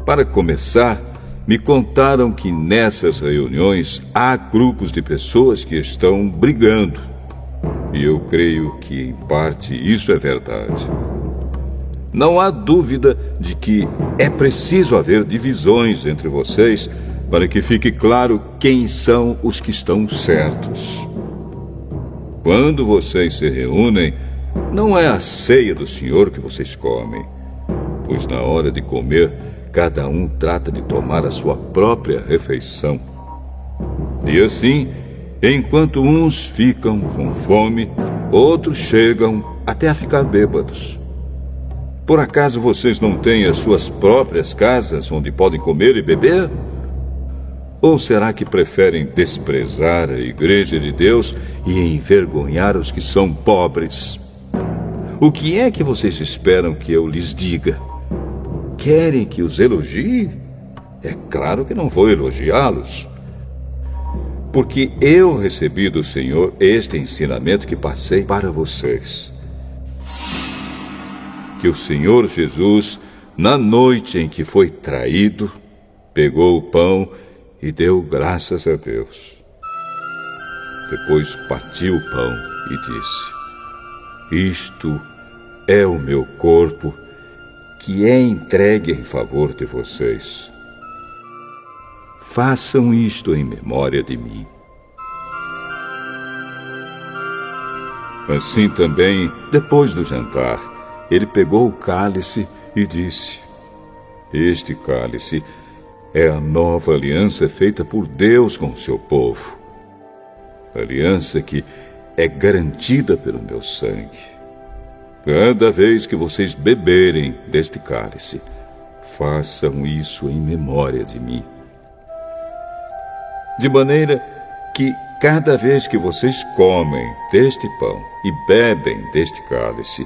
Para começar, me contaram que nessas reuniões há grupos de pessoas que estão brigando. E eu creio que, em parte, isso é verdade. Não há dúvida de que é preciso haver divisões entre vocês para que fique claro quem são os que estão certos. Quando vocês se reúnem, não é a ceia do Senhor que vocês comem, pois na hora de comer, cada um trata de tomar a sua própria refeição. E assim, enquanto uns ficam com fome, outros chegam até a ficar bêbados. Por acaso vocês não têm as suas próprias casas onde podem comer e beber? Ou será que preferem desprezar a igreja de Deus e envergonhar os que são pobres? O que é que vocês esperam que eu lhes diga? Querem que os elogie? É claro que não vou elogiá-los. Porque eu recebi do Senhor este ensinamento que passei para vocês. Que o Senhor Jesus, na noite em que foi traído, pegou o pão e deu graças a Deus. Depois partiu o pão e disse: Isto é o meu corpo, que é entregue em favor de vocês. Façam isto em memória de mim. Assim também, depois do jantar, ele pegou o cálice e disse: Este cálice é a nova aliança feita por Deus com o seu povo. Aliança que é garantida pelo meu sangue. Cada vez que vocês beberem deste cálice, façam isso em memória de mim. De maneira que cada vez que vocês comem deste pão e bebem deste cálice,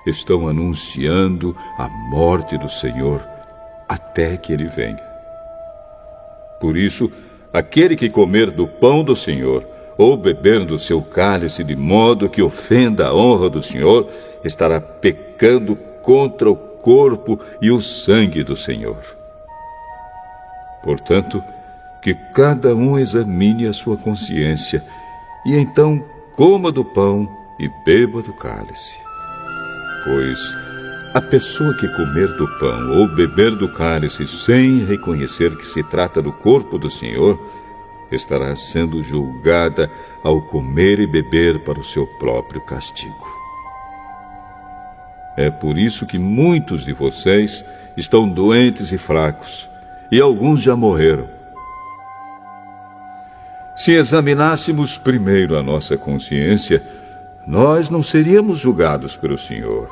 estão anunciando a morte do Senhor até que ele venha. Por isso, aquele que comer do pão do Senhor ou beber do seu cálice de modo que ofenda a honra do Senhor, estará pecando contra o corpo e o sangue do Senhor. Portanto, que cada um examine a sua consciência, e então coma do pão e beba do cálice. pois a pessoa que comer do pão ou beber do cálice sem reconhecer que se trata do corpo do Senhor, estará sendo julgada ao comer e beber para o seu próprio castigo. É por isso que muitos de vocês estão doentes e fracos, e alguns já morreram. Se examinássemos primeiro a nossa consciência, nós não seríamos julgados pelo Senhor.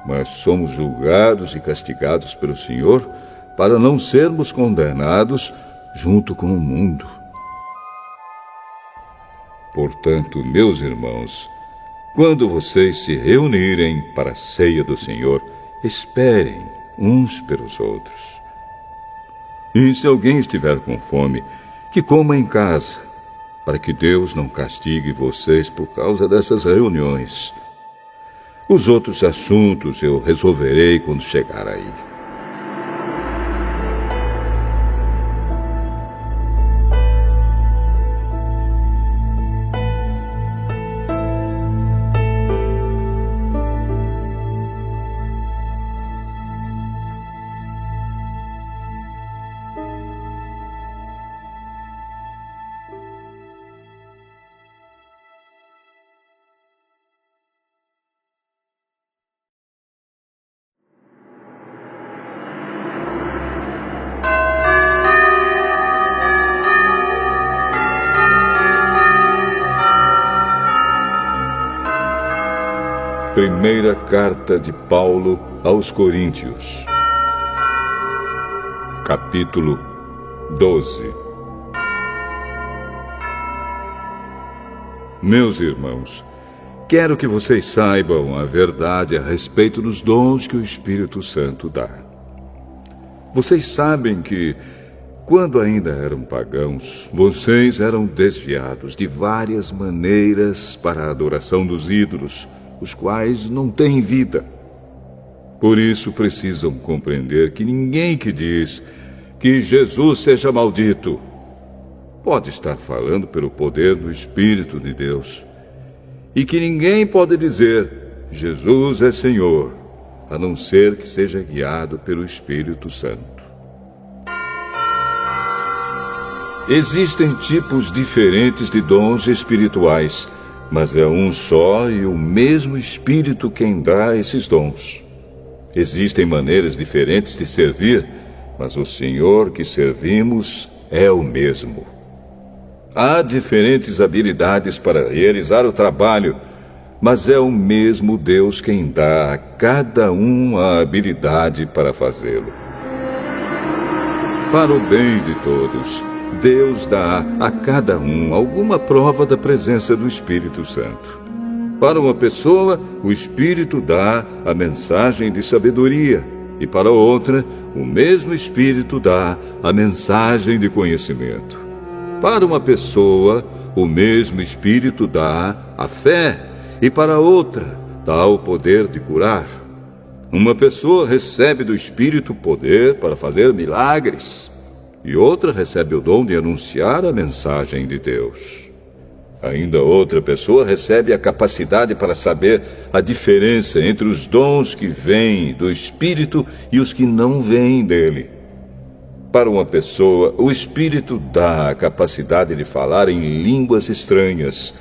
Mas somos julgados e castigados pelo Senhor para não sermos condenados junto com o mundo. Portanto, meus irmãos, quando vocês se reunirem para a ceia do Senhor, esperem uns pelos outros. E se alguém estiver com fome, que coma em casa, para que Deus não castigue vocês por causa dessas reuniões. Os outros assuntos eu resolverei quando chegar aí. Primeira carta de Paulo aos Coríntios, capítulo 12. Meus irmãos, quero que vocês saibam a verdade a respeito dos dons que o Espírito Santo dá. Vocês sabem que, quando ainda eram pagãos, vocês eram desviados de várias maneiras para a adoração dos ídolos, os quais não têm vida. Por isso precisam compreender que ninguém que diz que Jesus seja maldito pode estar falando pelo poder do Espírito de Deus. E que ninguém pode dizer Jesus é Senhor, a não ser que seja guiado pelo Espírito Santo. Existem tipos diferentes de dons espirituais, mas é um só e o mesmo Espírito quem dá esses dons. Existem maneiras diferentes de servir, mas o Senhor que servimos é o mesmo. Há diferentes habilidades para realizar o trabalho, mas é o mesmo Deus quem dá a cada um a habilidade para fazê-lo. Para o bem de todos, Deus dá a cada um alguma prova da presença do Espírito Santo. Para uma pessoa, o Espírito dá a mensagem de sabedoria, e para outra, o mesmo Espírito dá a mensagem de conhecimento. Para uma pessoa, o mesmo Espírito dá a fé, e para outra, dá o poder de curar. Uma pessoa recebe do Espírito poder para fazer milagres, e outra recebe o dom de anunciar a mensagem de Deus. Ainda outra pessoa recebe a capacidade para saber a diferença entre os dons que vêm do Espírito e os que não vêm dele. Para uma pessoa, o Espírito dá a capacidade de falar em línguas estranhas,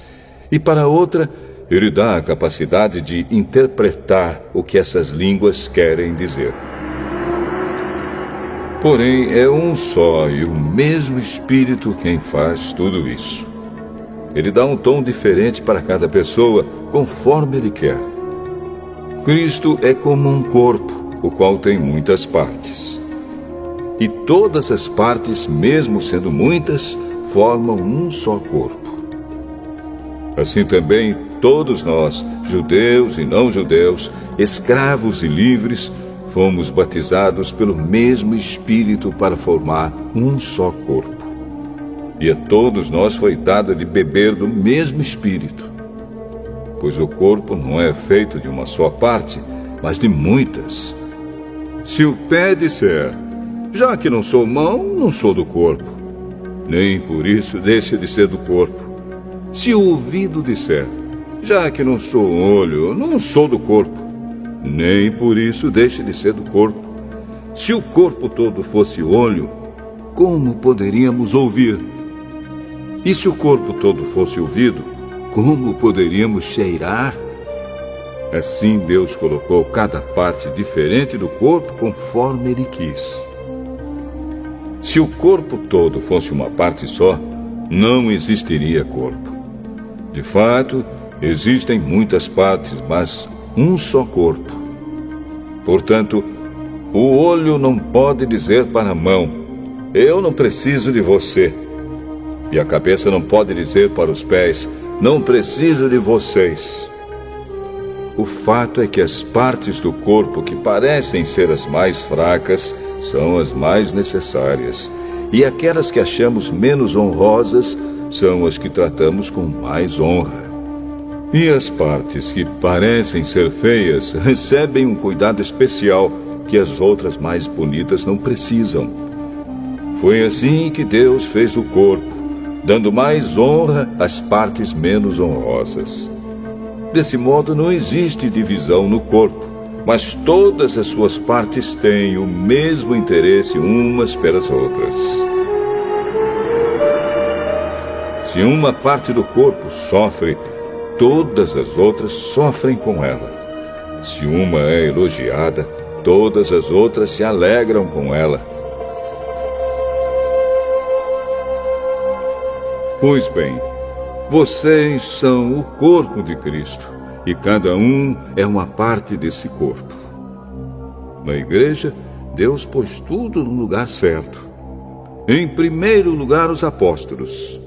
e para outra, ele dá a capacidade de interpretar o que essas línguas querem dizer. Porém, é um só e o mesmo Espírito quem faz tudo isso. Ele dá um tom diferente para cada pessoa, conforme ele quer. Cristo é como um corpo, o qual tem muitas partes. E todas as partes, mesmo sendo muitas, formam um só corpo. Assim também, todos nós, judeus e não judeus, escravos e livres, fomos batizados pelo mesmo Espírito para formar um só corpo. E a todos nós foi dado de beber do mesmo Espírito. Pois o corpo não é feito de uma só parte, mas de muitas. Se o pé disser, já que não sou mão, não sou do corpo, nem por isso deixa de ser do corpo. Se o ouvido disser, Já que não sou olho, não sou do corpo. Nem por isso deixe de ser do corpo. Se o corpo todo fosse olho, como poderíamos ouvir? E se o corpo todo fosse ouvido, como poderíamos cheirar? Assim Deus colocou cada parte diferente do corpo conforme Ele quis. Se o corpo todo fosse uma parte só, não existiria corpo. De fato, existem muitas partes, mas um só corpo. Portanto, o olho não pode dizer para a mão: eu não preciso de você. E a cabeça não pode dizer para os pés: não preciso de vocês. O fato é que as partes do corpo que parecem ser as mais fracas são as mais necessárias. E aquelas que achamos menos honrosas são as que tratamos com mais honra. E as partes que parecem ser feias recebem um cuidado especial que as outras mais bonitas não precisam. Foi assim que Deus fez o corpo, dando mais honra às partes menos honrosas. Desse modo, não existe divisão no corpo, mas todas as suas partes têm o mesmo interesse umas pelas outras. Se uma parte do corpo sofre, todas as outras sofrem com ela. Se uma é elogiada, todas as outras se alegram com ela. Pois bem, vocês são o corpo de Cristo, e cada um é uma parte desse corpo. Na igreja, Deus pôs tudo no lugar certo. Em primeiro lugar, os apóstolos.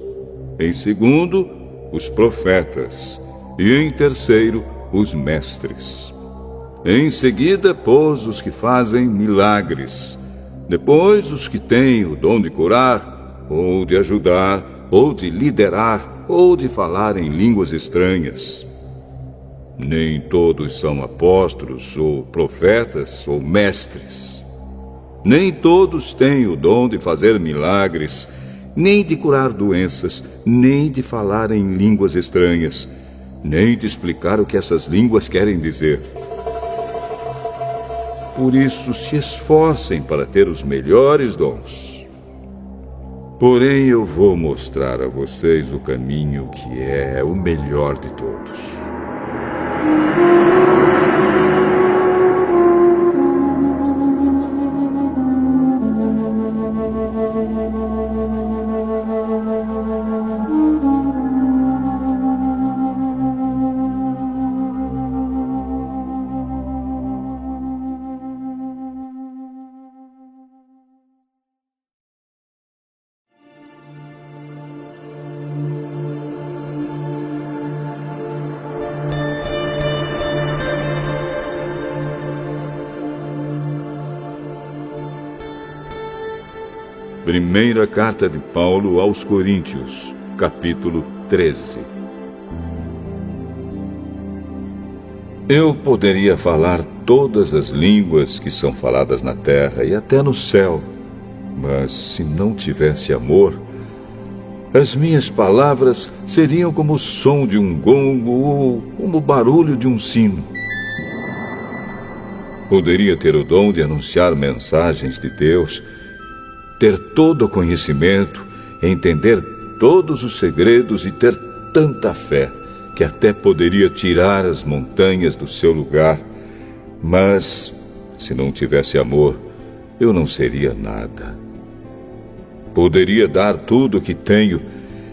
Em segundo, os profetas. E em terceiro, os mestres. Em seguida, pôs os que fazem milagres. Depois, os que têm o dom de curar, ou de ajudar, ou de liderar, ou de falar em línguas estranhas. Nem todos são apóstolos, ou profetas, ou mestres. Nem todos têm o dom de fazer milagres, nem de curar doenças, nem de falar em línguas estranhas, nem de explicar o que essas línguas querem dizer. Por isso, se esforcem para ter os melhores dons. Porém, eu vou mostrar a vocês o caminho que é o melhor de todos. Primeira carta de Paulo aos Coríntios, capítulo 13. Eu poderia falar todas as línguas que são faladas na terra e até no céu, mas se não tivesse amor, as minhas palavras seriam como o som de um gongo ou como o barulho de um sino. Poderia ter o dom de anunciar mensagens de Deus, ter todo o conhecimento, entender todos os segredos e ter tanta fé que até poderia tirar as montanhas do seu lugar. Mas, se não tivesse amor, eu não seria nada. Poderia dar tudo o que tenho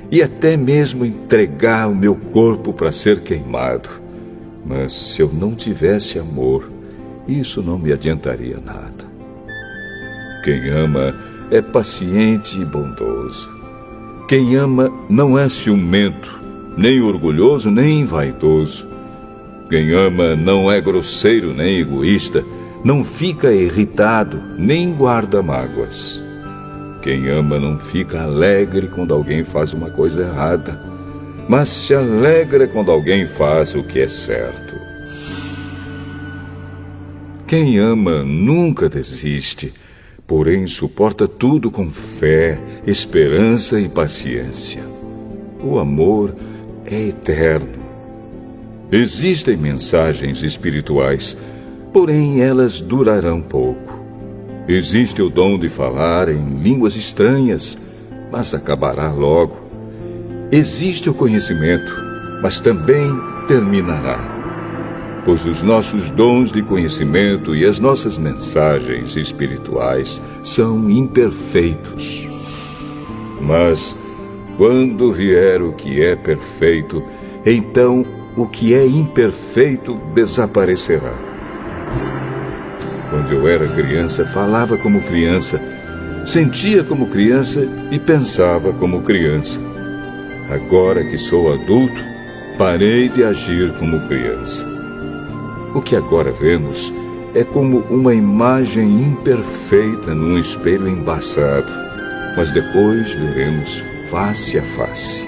e até mesmo entregar o meu corpo para ser queimado. Mas se eu não tivesse amor, isso não me adiantaria nada. Quem ama é paciente e bondoso. Quem ama não é ciumento, nem orgulhoso, nem vaidoso. Quem ama não é grosseiro, nem egoísta, não fica irritado, nem guarda mágoas. Quem ama não fica alegre quando alguém faz uma coisa errada, mas se alegra quando alguém faz o que é certo. Quem ama nunca desiste, porém suporta tudo com fé, esperança e paciência. O amor é eterno. Existem mensagens espirituais, porém elas durarão pouco. Existe o dom de falar em línguas estranhas, mas acabará logo. Existe o conhecimento, mas também terminará. Pois os nossos dons de conhecimento e as nossas mensagens espirituais são imperfeitos. Mas, quando vier o que é perfeito, então o que é imperfeito desaparecerá. Quando eu era criança, falava como criança, sentia como criança e pensava como criança. Agora que sou adulto, parei de agir como criança. O que agora vemos é como uma imagem imperfeita num espelho embaçado, mas depois veremos face a face.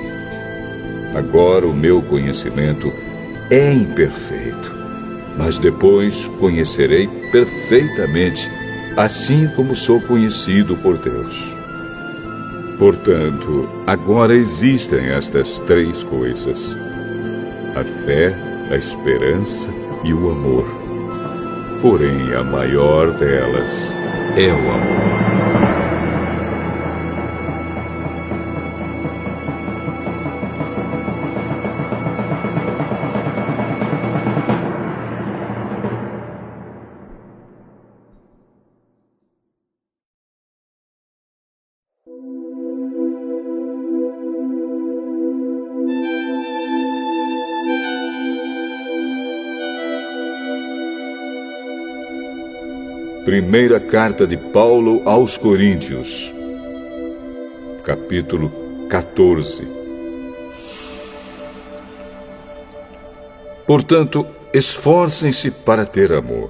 Agora o meu conhecimento é imperfeito, mas depois conhecerei perfeitamente, assim como sou conhecido por Deus. Portanto, agora existem estas 3 coisas: a fé, a esperança e o amor. Porém, a maior delas é o amor. Primeira carta de Paulo aos Coríntios, capítulo 14. Portanto, esforcem-se para ter amor.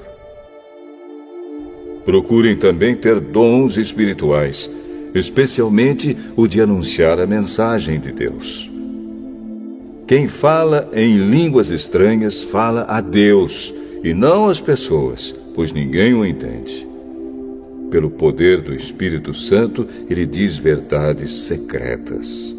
Procurem também ter dons espirituais, especialmente o de anunciar a mensagem de Deus. Quem fala em línguas estranhas fala a Deus e não às pessoas, pois ninguém o entende. Pelo poder do Espírito Santo, ele diz verdades secretas.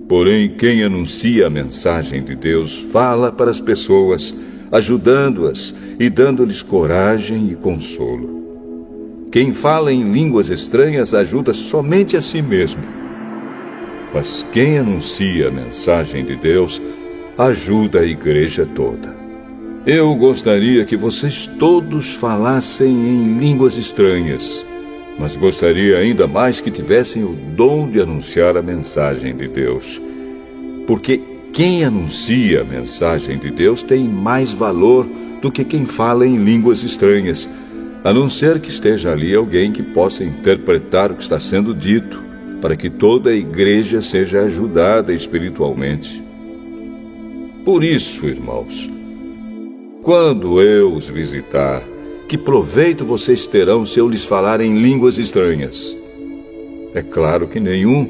Porém, quem anuncia a mensagem de Deus fala para as pessoas, ajudando-as e dando-lhes coragem e consolo. Quem fala em línguas estranhas ajuda somente a si mesmo. Mas quem anuncia a mensagem de Deus ajuda a igreja toda. Eu gostaria que vocês todos falassem em línguas estranhas, mas gostaria ainda mais que tivessem o dom de anunciar a mensagem de Deus. Porque quem anuncia a mensagem de Deus tem mais valor do que quem fala em línguas estranhas, a não ser que esteja ali alguém que possa interpretar o que está sendo dito, para que toda a igreja seja ajudada espiritualmente. Por isso, irmãos, quando eu os visitar, que proveito vocês terão se eu lhes falar em línguas estranhas? É claro que nenhum,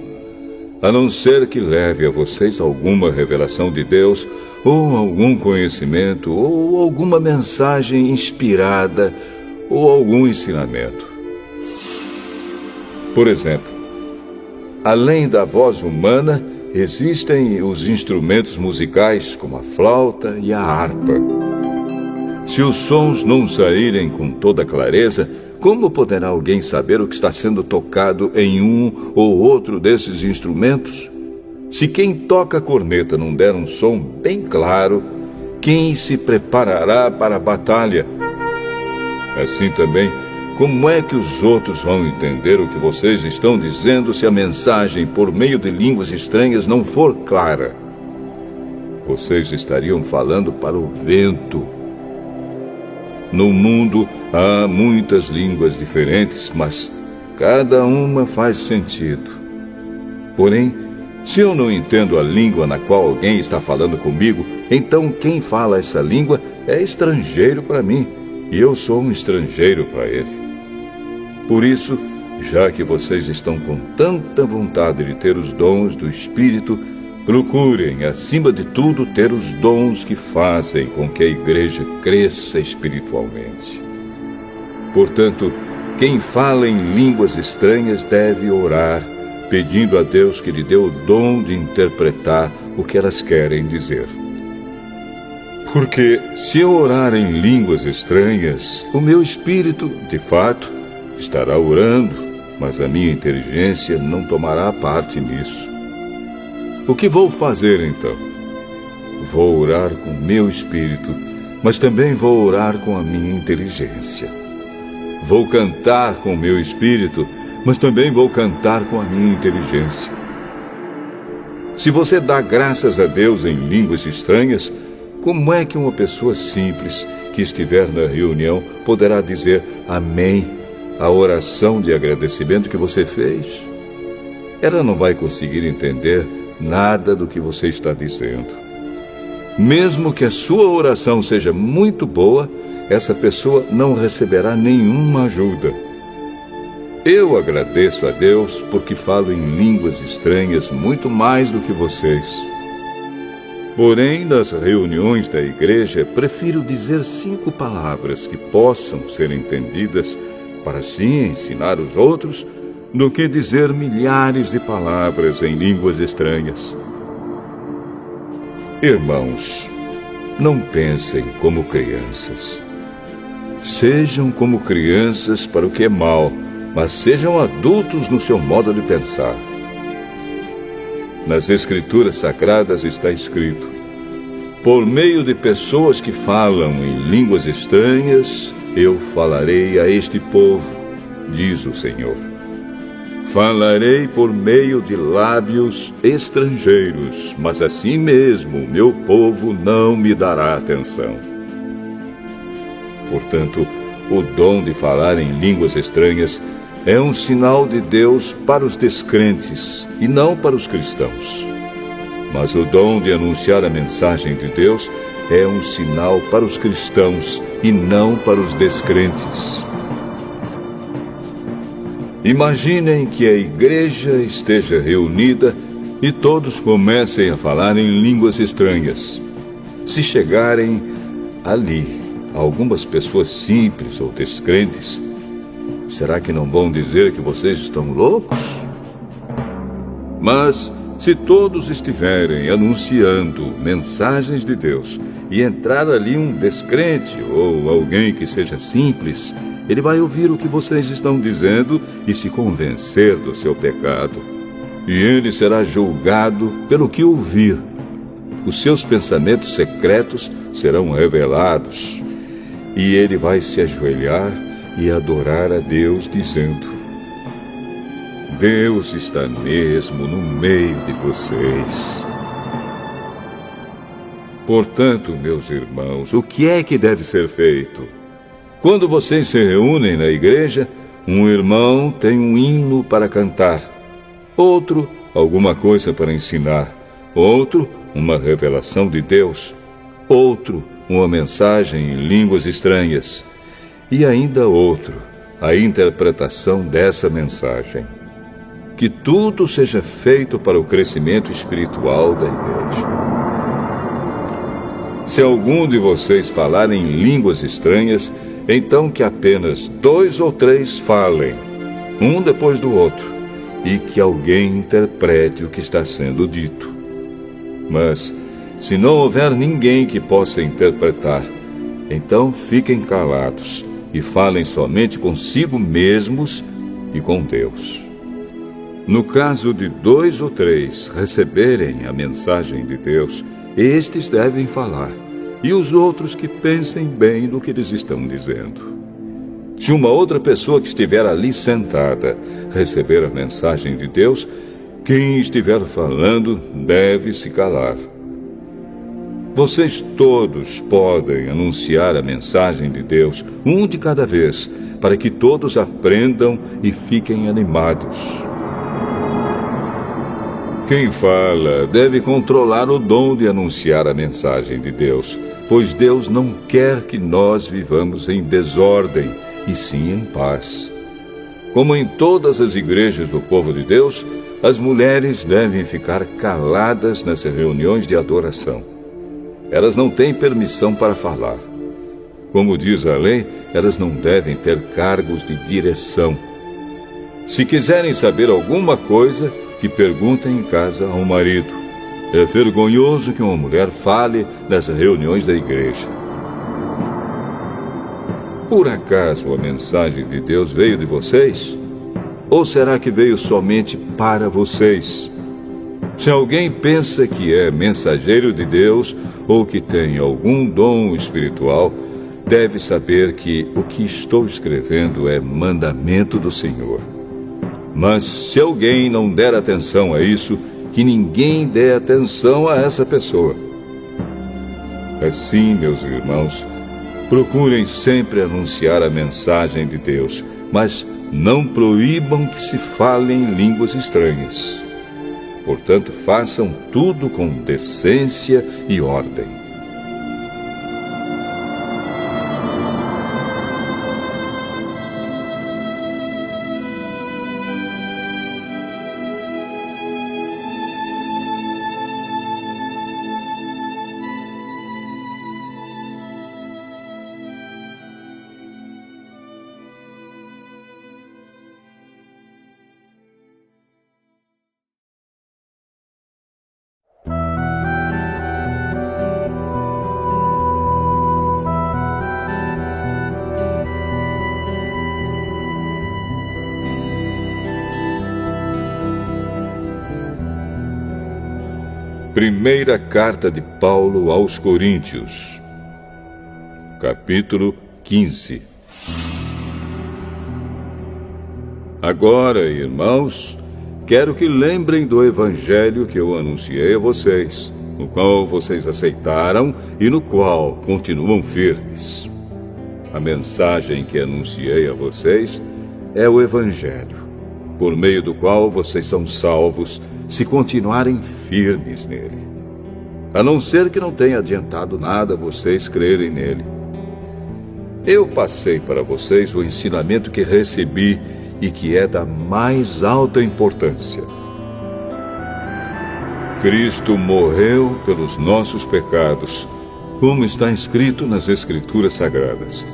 a não ser que leve a vocês alguma revelação de Deus, ou algum conhecimento, ou alguma mensagem inspirada, ou algum ensinamento. Por exemplo, além da voz humana, existem os instrumentos musicais, como a flauta e a harpa. Se os sons não saírem com toda clareza, como poderá alguém saber o que está sendo tocado em um ou outro desses instrumentos? Se quem toca a corneta não der um som bem claro, quem se preparará para a batalha? Assim também, como é que os outros vão entender o que vocês estão dizendo se a mensagem por meio de línguas estranhas não for clara? Vocês estariam falando para o vento. No mundo há muitas línguas diferentes, mas cada uma faz sentido. Porém, se eu não entendo a língua na qual alguém está falando comigo, então quem fala essa língua é estrangeiro para mim, e eu sou um estrangeiro para ele. Por isso, já que vocês estão com tanta vontade de ter os dons do Espírito, procurem, acima de tudo, ter os dons que fazem com que a igreja cresça espiritualmente. Portanto, quem fala em línguas estranhas deve orar, pedindo a Deus que lhe dê o dom de interpretar o que elas querem dizer. Porque se eu orar em línguas estranhas, o meu espírito, de fato, estará orando, mas a minha inteligência não tomará parte nisso. O que vou fazer então? Vou orar com o meu espírito, mas também vou orar com a minha inteligência. Vou cantar com o meu espírito, mas também vou cantar com a minha inteligência. Se você dá graças a Deus em línguas estranhas, como é que uma pessoa simples que estiver na reunião poderá dizer amém à oração de agradecimento que você fez? Ela não vai conseguir entender nada do que você está dizendo. Mesmo que a sua oração seja muito boa, essa pessoa não receberá nenhuma ajuda. Eu agradeço a Deus porque falo em línguas estranhas muito mais do que vocês. Porém, nas reuniões da igreja, prefiro dizer 5 palavras que possam ser entendidas para assim ensinar os outros, do que dizer milhares de palavras em línguas estranhas. Irmãos, não pensem como crianças. Sejam como crianças para o que é mal, mas sejam adultos no seu modo de pensar. Nas Escrituras Sagradas está escrito: por meio de pessoas que falam em línguas estranhas, eu falarei a este povo, diz o Senhor. Falarei por meio de lábios estrangeiros, mas assim mesmo meu povo não me dará atenção. Portanto, o dom de falar em línguas estranhas é um sinal de Deus para os descrentes e não para os cristãos. Mas o dom de anunciar a mensagem de Deus é um sinal para os cristãos e não para os descrentes. Imaginem que a igreja esteja reunida e todos comecem a falar em línguas estranhas. Se chegarem ali algumas pessoas simples ou descrentes, será que não vão dizer que vocês estão loucos? Mas se todos estiverem anunciando mensagens de Deus e entrar ali um descrente ou alguém que seja simples, ele vai ouvir o que vocês estão dizendo e se convencer do seu pecado. E ele será julgado pelo que ouvir. Os seus pensamentos secretos serão revelados. E ele vai se ajoelhar e adorar a Deus, dizendo: Deus está mesmo no meio de vocês. Portanto, meus irmãos, o que é que deve ser feito? Quando vocês se reúnem na igreja, um irmão tem um hino para cantar, outro, alguma coisa para ensinar, outro, uma revelação de Deus, outro, uma mensagem em línguas estranhas, e ainda outro, a interpretação dessa mensagem. Que tudo seja feito para o crescimento espiritual da igreja. Se algum de vocês falar em línguas estranhas, então que apenas 2 ou 3 falem, um depois do outro, e que alguém interprete o que está sendo dito. Mas, se não houver ninguém que possa interpretar, então fiquem calados e falem somente consigo mesmos e com Deus. No caso de 2 ou 3 receberem a mensagem de Deus, estes devem falar, e os outros que pensem bem no que eles estão dizendo. Se uma outra pessoa que estiver ali sentada receber a mensagem de Deus, quem estiver falando deve se calar. Vocês todos podem anunciar a mensagem de Deus, um de cada vez, para que todos aprendam e fiquem animados. Quem fala deve controlar o dom de anunciar a mensagem de Deus, pois Deus não quer que nós vivamos em desordem, e sim em paz. Como em todas as igrejas do povo de Deus, as mulheres devem ficar caladas nas reuniões de adoração. Elas não têm permissão para falar. Como diz a lei, elas não devem ter cargos de direção. Se quiserem saber alguma coisa, que perguntem em casa ao marido. É vergonhoso que uma mulher fale nas reuniões da igreja. Por acaso a mensagem de Deus veio de vocês? Ou será que veio somente para vocês? Se alguém pensa que é mensageiro de Deus ou que tem algum dom espiritual, deve saber que o que estou escrevendo é mandamento do Senhor. Mas se alguém não der atenção a isso, que ninguém dê atenção a essa pessoa. Assim, meus irmãos, procurem sempre anunciar a mensagem de Deus, mas não proíbam que se falem línguas estranhas. Portanto, façam tudo com decência e ordem. Primeira carta de Paulo aos Coríntios, capítulo 15. Agora, irmãos, quero que lembrem do evangelho que eu anunciei a vocês, no qual vocês aceitaram e no qual continuam firmes. A mensagem que anunciei a vocês é o evangelho, por meio do qual vocês são salvos, se continuarem firmes nele. A não ser que não tenha adiantado nada vocês crerem nele. Eu passei para vocês o ensinamento que recebi e que é da mais alta importância. Cristo morreu pelos nossos pecados, como está escrito nas Escrituras Sagradas.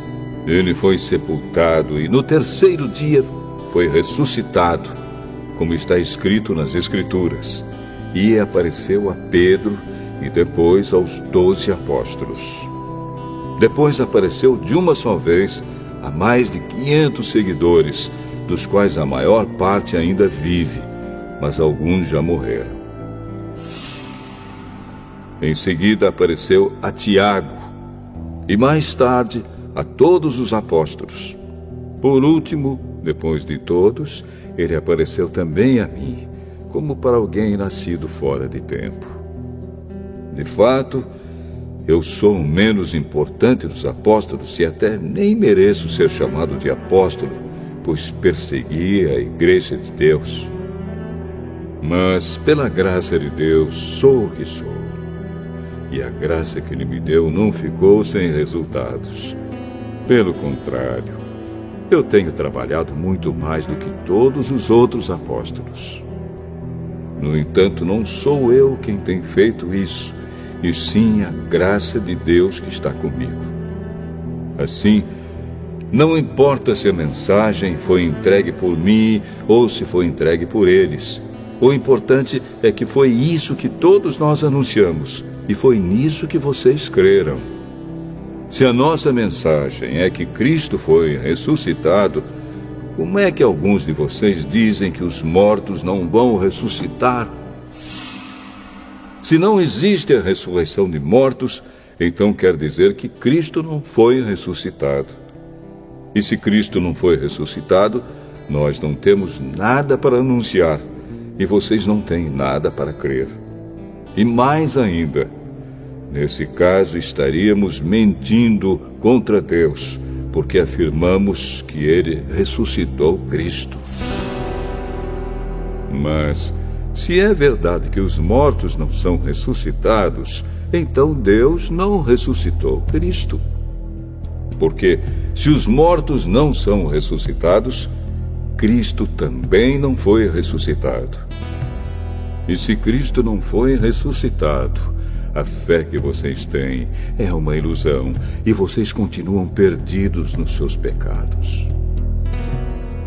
Ele foi sepultado e no terceiro dia foi ressuscitado, como está escrito nas Escrituras, e apareceu a Pedro e depois aos 12 apóstolos. Depois apareceu de uma só vez a mais de 500 seguidores, dos quais a maior parte ainda vive, mas alguns já morreram. Em seguida apareceu a Tiago, e mais tarde a todos os apóstolos. Por último, depois de todos, ele apareceu também a mim, como para alguém nascido fora de tempo. De fato, eu sou o menos importante dos apóstolos e até nem mereço ser chamado de apóstolo, pois persegui a igreja de Deus. Mas, pela graça de Deus, sou o que sou. E a graça que Ele me deu não ficou sem resultados. Pelo contrário, eu tenho trabalhado muito mais do que todos os outros apóstolos. No entanto, não sou eu quem tem feito isso, e sim a graça de Deus que está comigo. Assim, não importa se a mensagem foi entregue por mim ou se foi entregue por eles. O importante é que foi isso que todos nós anunciamos, e foi nisso que vocês creram. Se a nossa mensagem é que Cristo foi ressuscitado, como é que alguns de vocês dizem que os mortos não vão ressuscitar? Se não existe a ressurreição de mortos, então quer dizer que Cristo não foi ressuscitado. E se Cristo não foi ressuscitado, nós não temos nada para anunciar, e vocês não têm nada para crer. E mais ainda, nesse caso estaríamos mentindo contra Deus, porque afirmamos que Ele ressuscitou Cristo. Mas, se é verdade que os mortos não são ressuscitados, então Deus não ressuscitou Cristo. Porque, se os mortos não são ressuscitados, Cristo também não foi ressuscitado. E se Cristo não foi ressuscitado, a fé que vocês têm é uma ilusão e vocês continuam perdidos nos seus pecados.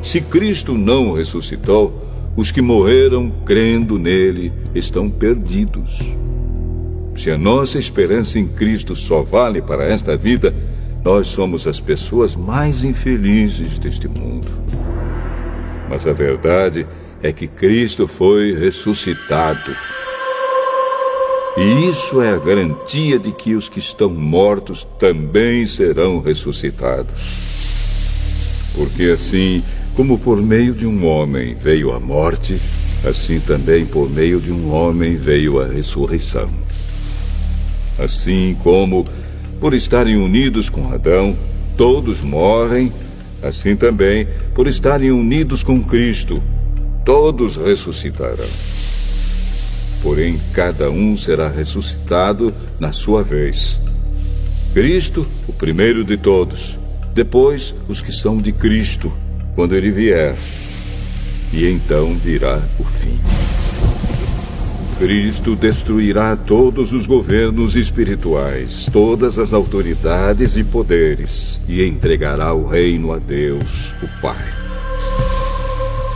Se Cristo não ressuscitou, os que morreram crendo nele estão perdidos. Se a nossa esperança em Cristo só vale para esta vida, nós somos as pessoas mais infelizes deste mundo. Mas a verdade é que Cristo foi ressuscitado. E isso é a garantia de que os que estão mortos também serão ressuscitados. Porque assim como por meio de um homem veio a morte, assim também por meio de um homem veio a ressurreição. Assim como, por estarem unidos com Adão, todos morrem, assim também, por estarem unidos com Cristo, todos ressuscitarão. Porém, cada um será ressuscitado na sua vez. Cristo, o primeiro de todos, depois os que são de Cristo, quando ele vier. E então virá o fim. Cristo destruirá todos os governos espirituais, todas as autoridades e poderes, e entregará o reino a Deus, o Pai.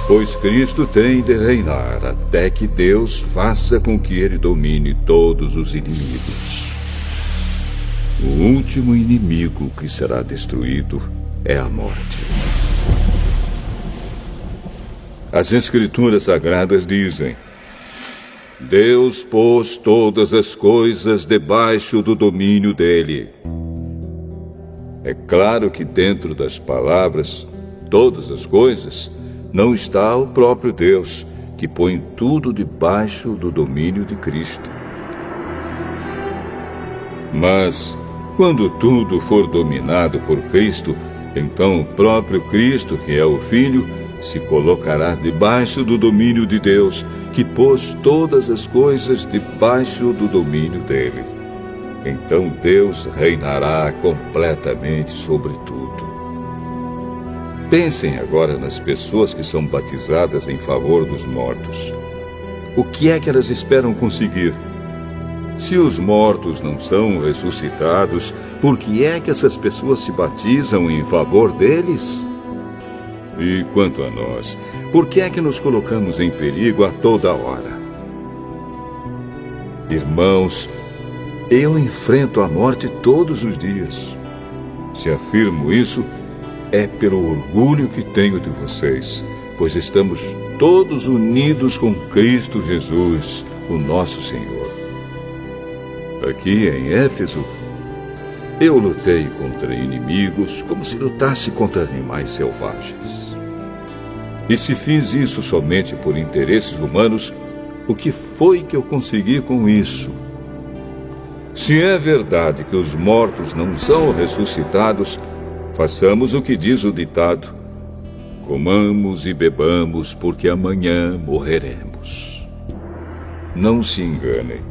Pois Cristo tem de reinar até que Deus faça com que ele domine todos os inimigos. O último inimigo que será destruído é a morte. As Escrituras Sagradas dizem: Deus pôs todas as coisas debaixo do domínio dele. É claro que dentro das palavras, todas as coisas, não está o próprio Deus, que põe tudo debaixo do domínio de Cristo. Mas, quando tudo for dominado por Cristo, então o próprio Cristo, que é o Filho, se colocará debaixo do domínio de Deus, que pôs todas as coisas debaixo do domínio dele. Então Deus reinará completamente sobre tudo. Pensem agora nas pessoas que são batizadas em favor dos mortos. O que é que elas esperam conseguir? Se os mortos não são ressuscitados, por que é que essas pessoas se batizam em favor deles? E quanto a nós, por que é que nos colocamos em perigo a toda hora? Irmãos, eu enfrento a morte todos os dias. Se afirmo isso, é pelo orgulho que tenho de vocês, pois estamos todos unidos com Cristo Jesus, o nosso Senhor. Aqui em Éfeso, eu lutei contra inimigos como se lutasse contra animais selvagens. E se fiz isso somente por interesses humanos, o que foi que eu consegui com isso? Se é verdade que os mortos não são ressuscitados, façamos o que diz o ditado: comamos e bebamos, porque amanhã morreremos. Não se enganem.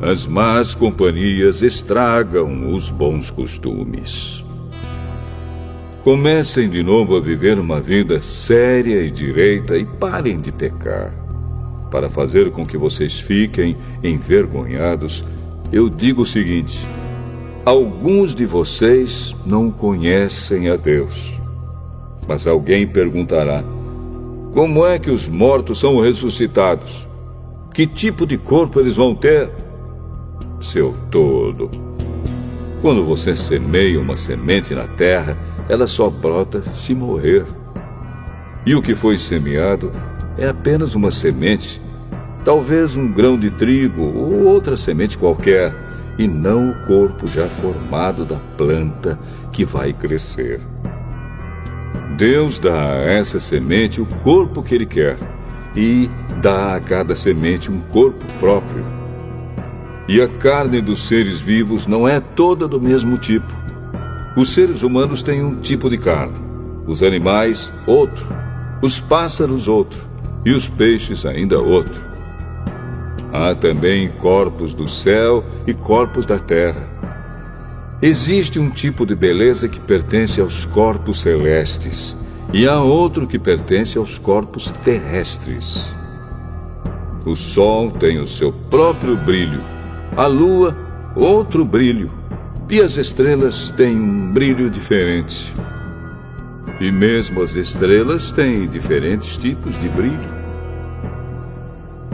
As más companhias estragam os bons costumes. Comecem de novo a viver uma vida séria e direita e parem de pecar. Para fazer com que vocês fiquem envergonhados, eu digo o seguinte: alguns de vocês não conhecem a Deus. Mas alguém perguntará: como é que os mortos são ressuscitados? Que tipo de corpo eles vão ter? Seu tolo! Quando você semeia uma semente na terra, ela só brota se morrer. E o que foi semeado é apenas uma semente, talvez um grão de trigo ou outra semente qualquer, e não o corpo já formado da planta que vai crescer. Deus dá a essa semente o corpo que Ele quer e dá a cada semente um corpo próprio. E a carne dos seres vivos não é toda do mesmo tipo. Os seres humanos têm um tipo de carne, os animais outro, os pássaros outro e os peixes ainda outro. Há também corpos do céu e corpos da terra. Existe um tipo de beleza que pertence aos corpos celestes e há outro que pertence aos corpos terrestres. O sol tem o seu próprio brilho, a lua outro brilho e as estrelas têm um brilho diferente. E mesmo as estrelas têm diferentes tipos de brilho.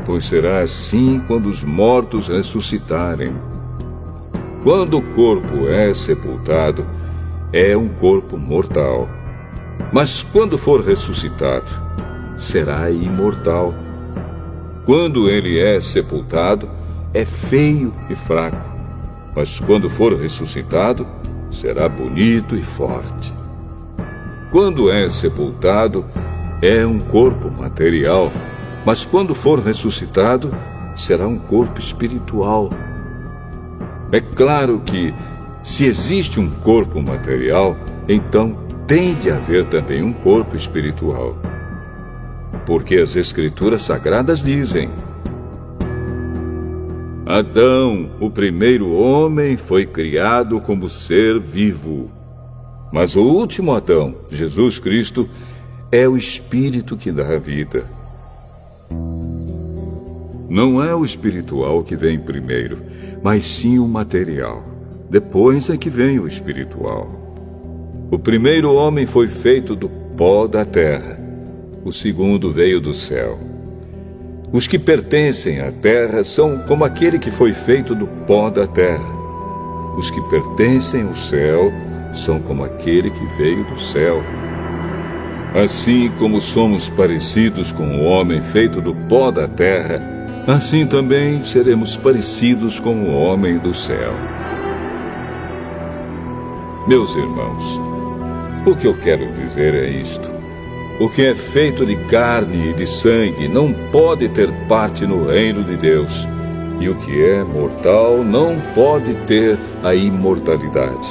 pois será assim quando os mortos ressuscitarem. Quando o corpo é sepultado, é um corpo mortal. Mas quando for ressuscitado, será imortal. Quando ele é sepultado, é feio e fraco. Mas quando for ressuscitado, será bonito e forte. Quando é sepultado, é um corpo material. Mas quando for ressuscitado, será um corpo espiritual. É claro que, se existe um corpo material, então tem de haver também um corpo espiritual. Porque as Escrituras Sagradas dizem: Adão, o primeiro homem, foi criado como ser vivo. Mas o último Adão, Jesus Cristo, é o Espírito que dá a vida. Não é o espiritual que vem primeiro, mas sim o material. Depois é que vem o espiritual. O primeiro homem foi feito do pó da terra. O segundo veio do céu. Os que pertencem à terra são como aquele que foi feito do pó da terra. Os que pertencem ao céu são como aquele que veio do céu. Assim como somos parecidos com o homem feito do pó da terra, assim também seremos parecidos com o homem do céu. Meus irmãos, o que eu quero dizer é isto: o que é feito de carne e de sangue não pode ter parte no reino de Deus, e o que é mortal não pode ter a imortalidade.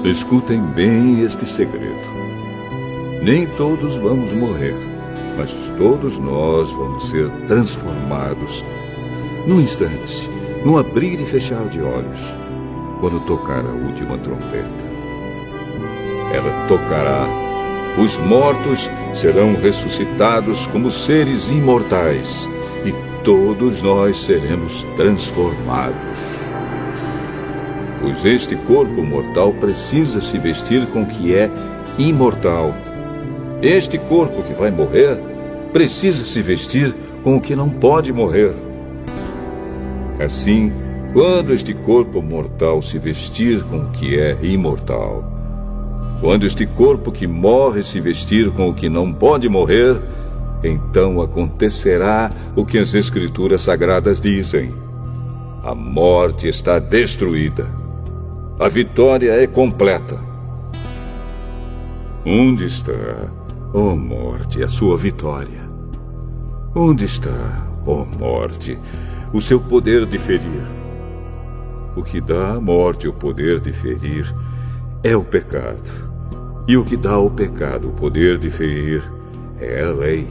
Escutem bem este segredo. Nem todos vamos morrer, mas todos nós vamos ser transformados num instante, num abrir e fechar de olhos, quando tocar a última trombeta. Ela tocará. Os mortos serão ressuscitados como seres imortais, e todos nós seremos transformados. Pois este corpo mortal precisa se vestir com o que é imortal. Este corpo que vai morrer precisa se vestir com o que não pode morrer. Assim, quando este corpo mortal se vestir com o que é imortal, quando este corpo que morre se vestir com o que não pode morrer, então acontecerá o que as Escrituras Sagradas dizem: a morte está destruída. A vitória é completa. Onde está, ó morte, a sua vitória? Onde está, ó morte, o seu poder de ferir? O que dá à morte o poder de ferir é o pecado. E o que dá ao pecado o poder de ferir é a lei.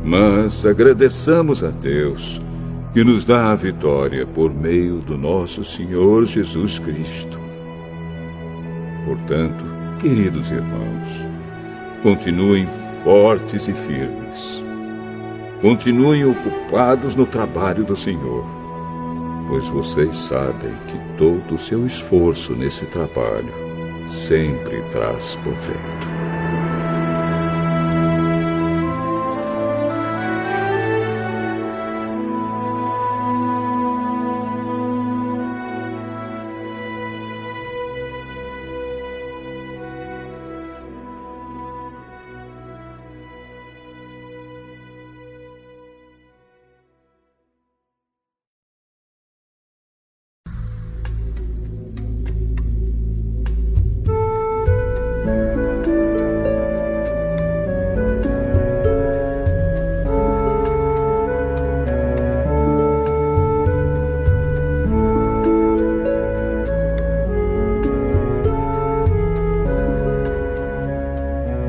Mas agradeçamos a Deus, que nos dá a vitória por meio do nosso Senhor Jesus Cristo. Portanto, queridos irmãos, continuem fortes e firmes. Continuem ocupados no trabalho do Senhor, pois vocês sabem que todo o seu esforço nesse trabalho sempre traz proveito.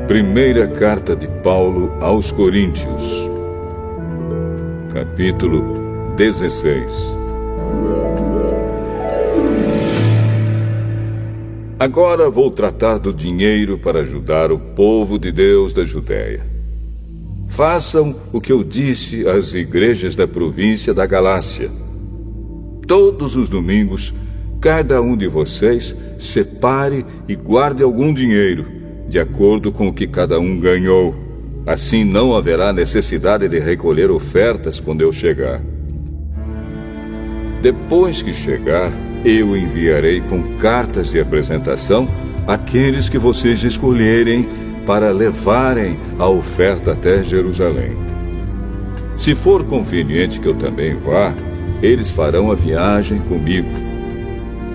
Primeira carta de Paulo aos Coríntios, capítulo 16. Agora vou tratar do dinheiro para ajudar o povo de Deus da Judéia. Façam o que eu disse às igrejas da província da Galácia. Todos os domingos, cada um de vocês separe e guarde algum dinheiro, de acordo com o que cada um ganhou. Assim não haverá necessidade de recolher ofertas quando eu chegar. Depois que chegar, eu enviarei com cartas de apresentação aqueles que vocês escolherem para levarem a oferta até Jerusalém. Se for conveniente que eu também vá, eles farão a viagem comigo.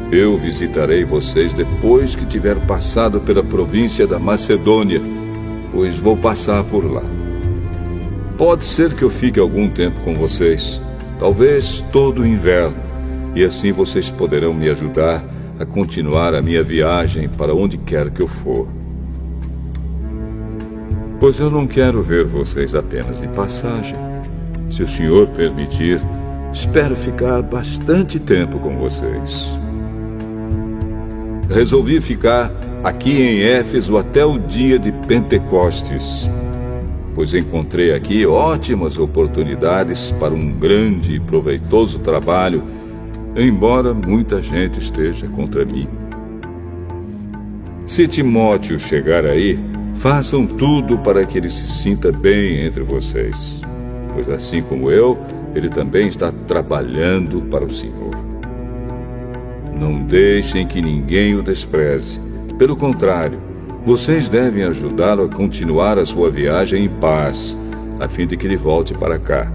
Eu visitarei vocês depois que tiver passado pela província da Macedônia, pois vou passar por lá. Pode ser que eu fique algum tempo com vocês, talvez todo o inverno, e assim vocês poderão me ajudar a continuar a minha viagem para onde quer que eu for. Pois eu não quero ver vocês apenas de passagem. Se o Senhor permitir, espero ficar bastante tempo com vocês. Resolvi ficar aqui em Éfeso até o dia de Pentecostes, pois encontrei aqui ótimas oportunidades para um grande e proveitoso trabalho, embora muita gente esteja contra mim. Se Timóteo chegar aí, façam tudo para que ele se sinta bem entre vocês, pois assim como eu, ele também está trabalhando para o Senhor. Não deixem que ninguém o despreze. Pelo contrário, vocês devem ajudá-lo a continuar a sua viagem em paz, a fim de que ele volte para cá,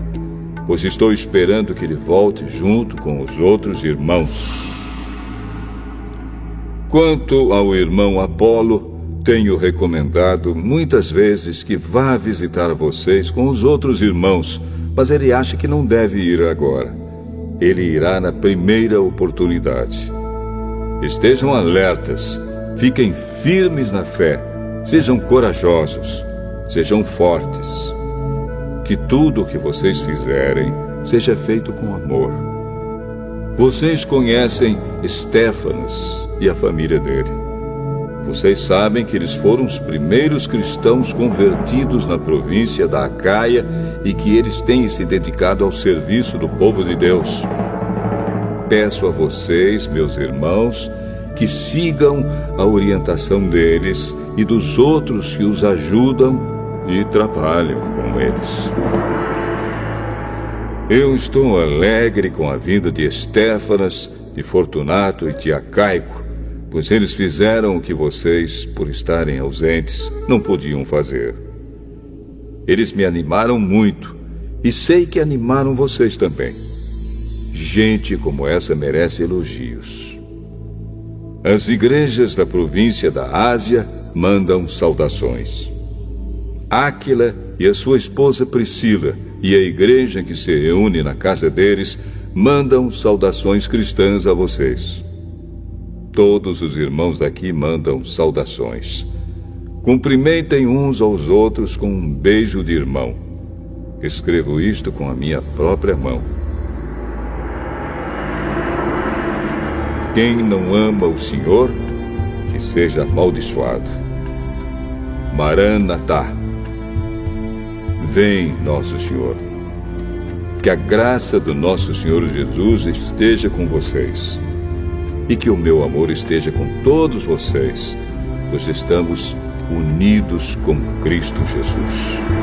pois estou esperando que ele volte junto com os outros irmãos. Quanto ao irmão Apolo, tenho recomendado muitas vezes que vá visitar vocês com os outros irmãos, mas ele acha que não deve ir agora. Ele irá na primeira oportunidade. Estejam alertas, fiquem firmes na fé, sejam corajosos, sejam fortes. Que tudo o que vocês fizerem seja feito com amor. Vocês conhecem Estéfanas e a família dele. Vocês sabem que eles foram os primeiros cristãos convertidos na província da Acaia e que eles têm se dedicado ao serviço do povo de Deus. Peço a vocês, meus irmãos, que sigam a orientação deles e dos outros que os ajudam e trabalham com eles. Eu estou alegre com a vinda de Estéfanas, de Fortunato e de Acaico, pois eles fizeram o que vocês, por estarem ausentes, não podiam fazer. Eles me animaram muito e sei que animaram vocês também. Gente como essa merece elogios. As igrejas da província da Ásia mandam saudações. Áquila e a sua esposa Priscila e a igreja que se reúne na casa deles mandam saudações cristãs a vocês. Todos os irmãos daqui mandam saudações. Cumprimentem uns aos outros com um beijo de irmão. Escrevo isto com a minha própria mão. Quem não ama o Senhor, que seja amaldiçoado. Maranatá. Vem, nosso Senhor. Que a graça do nosso Senhor Jesus esteja com vocês. E que o meu amor esteja com todos vocês, pois estamos unidos com Cristo Jesus.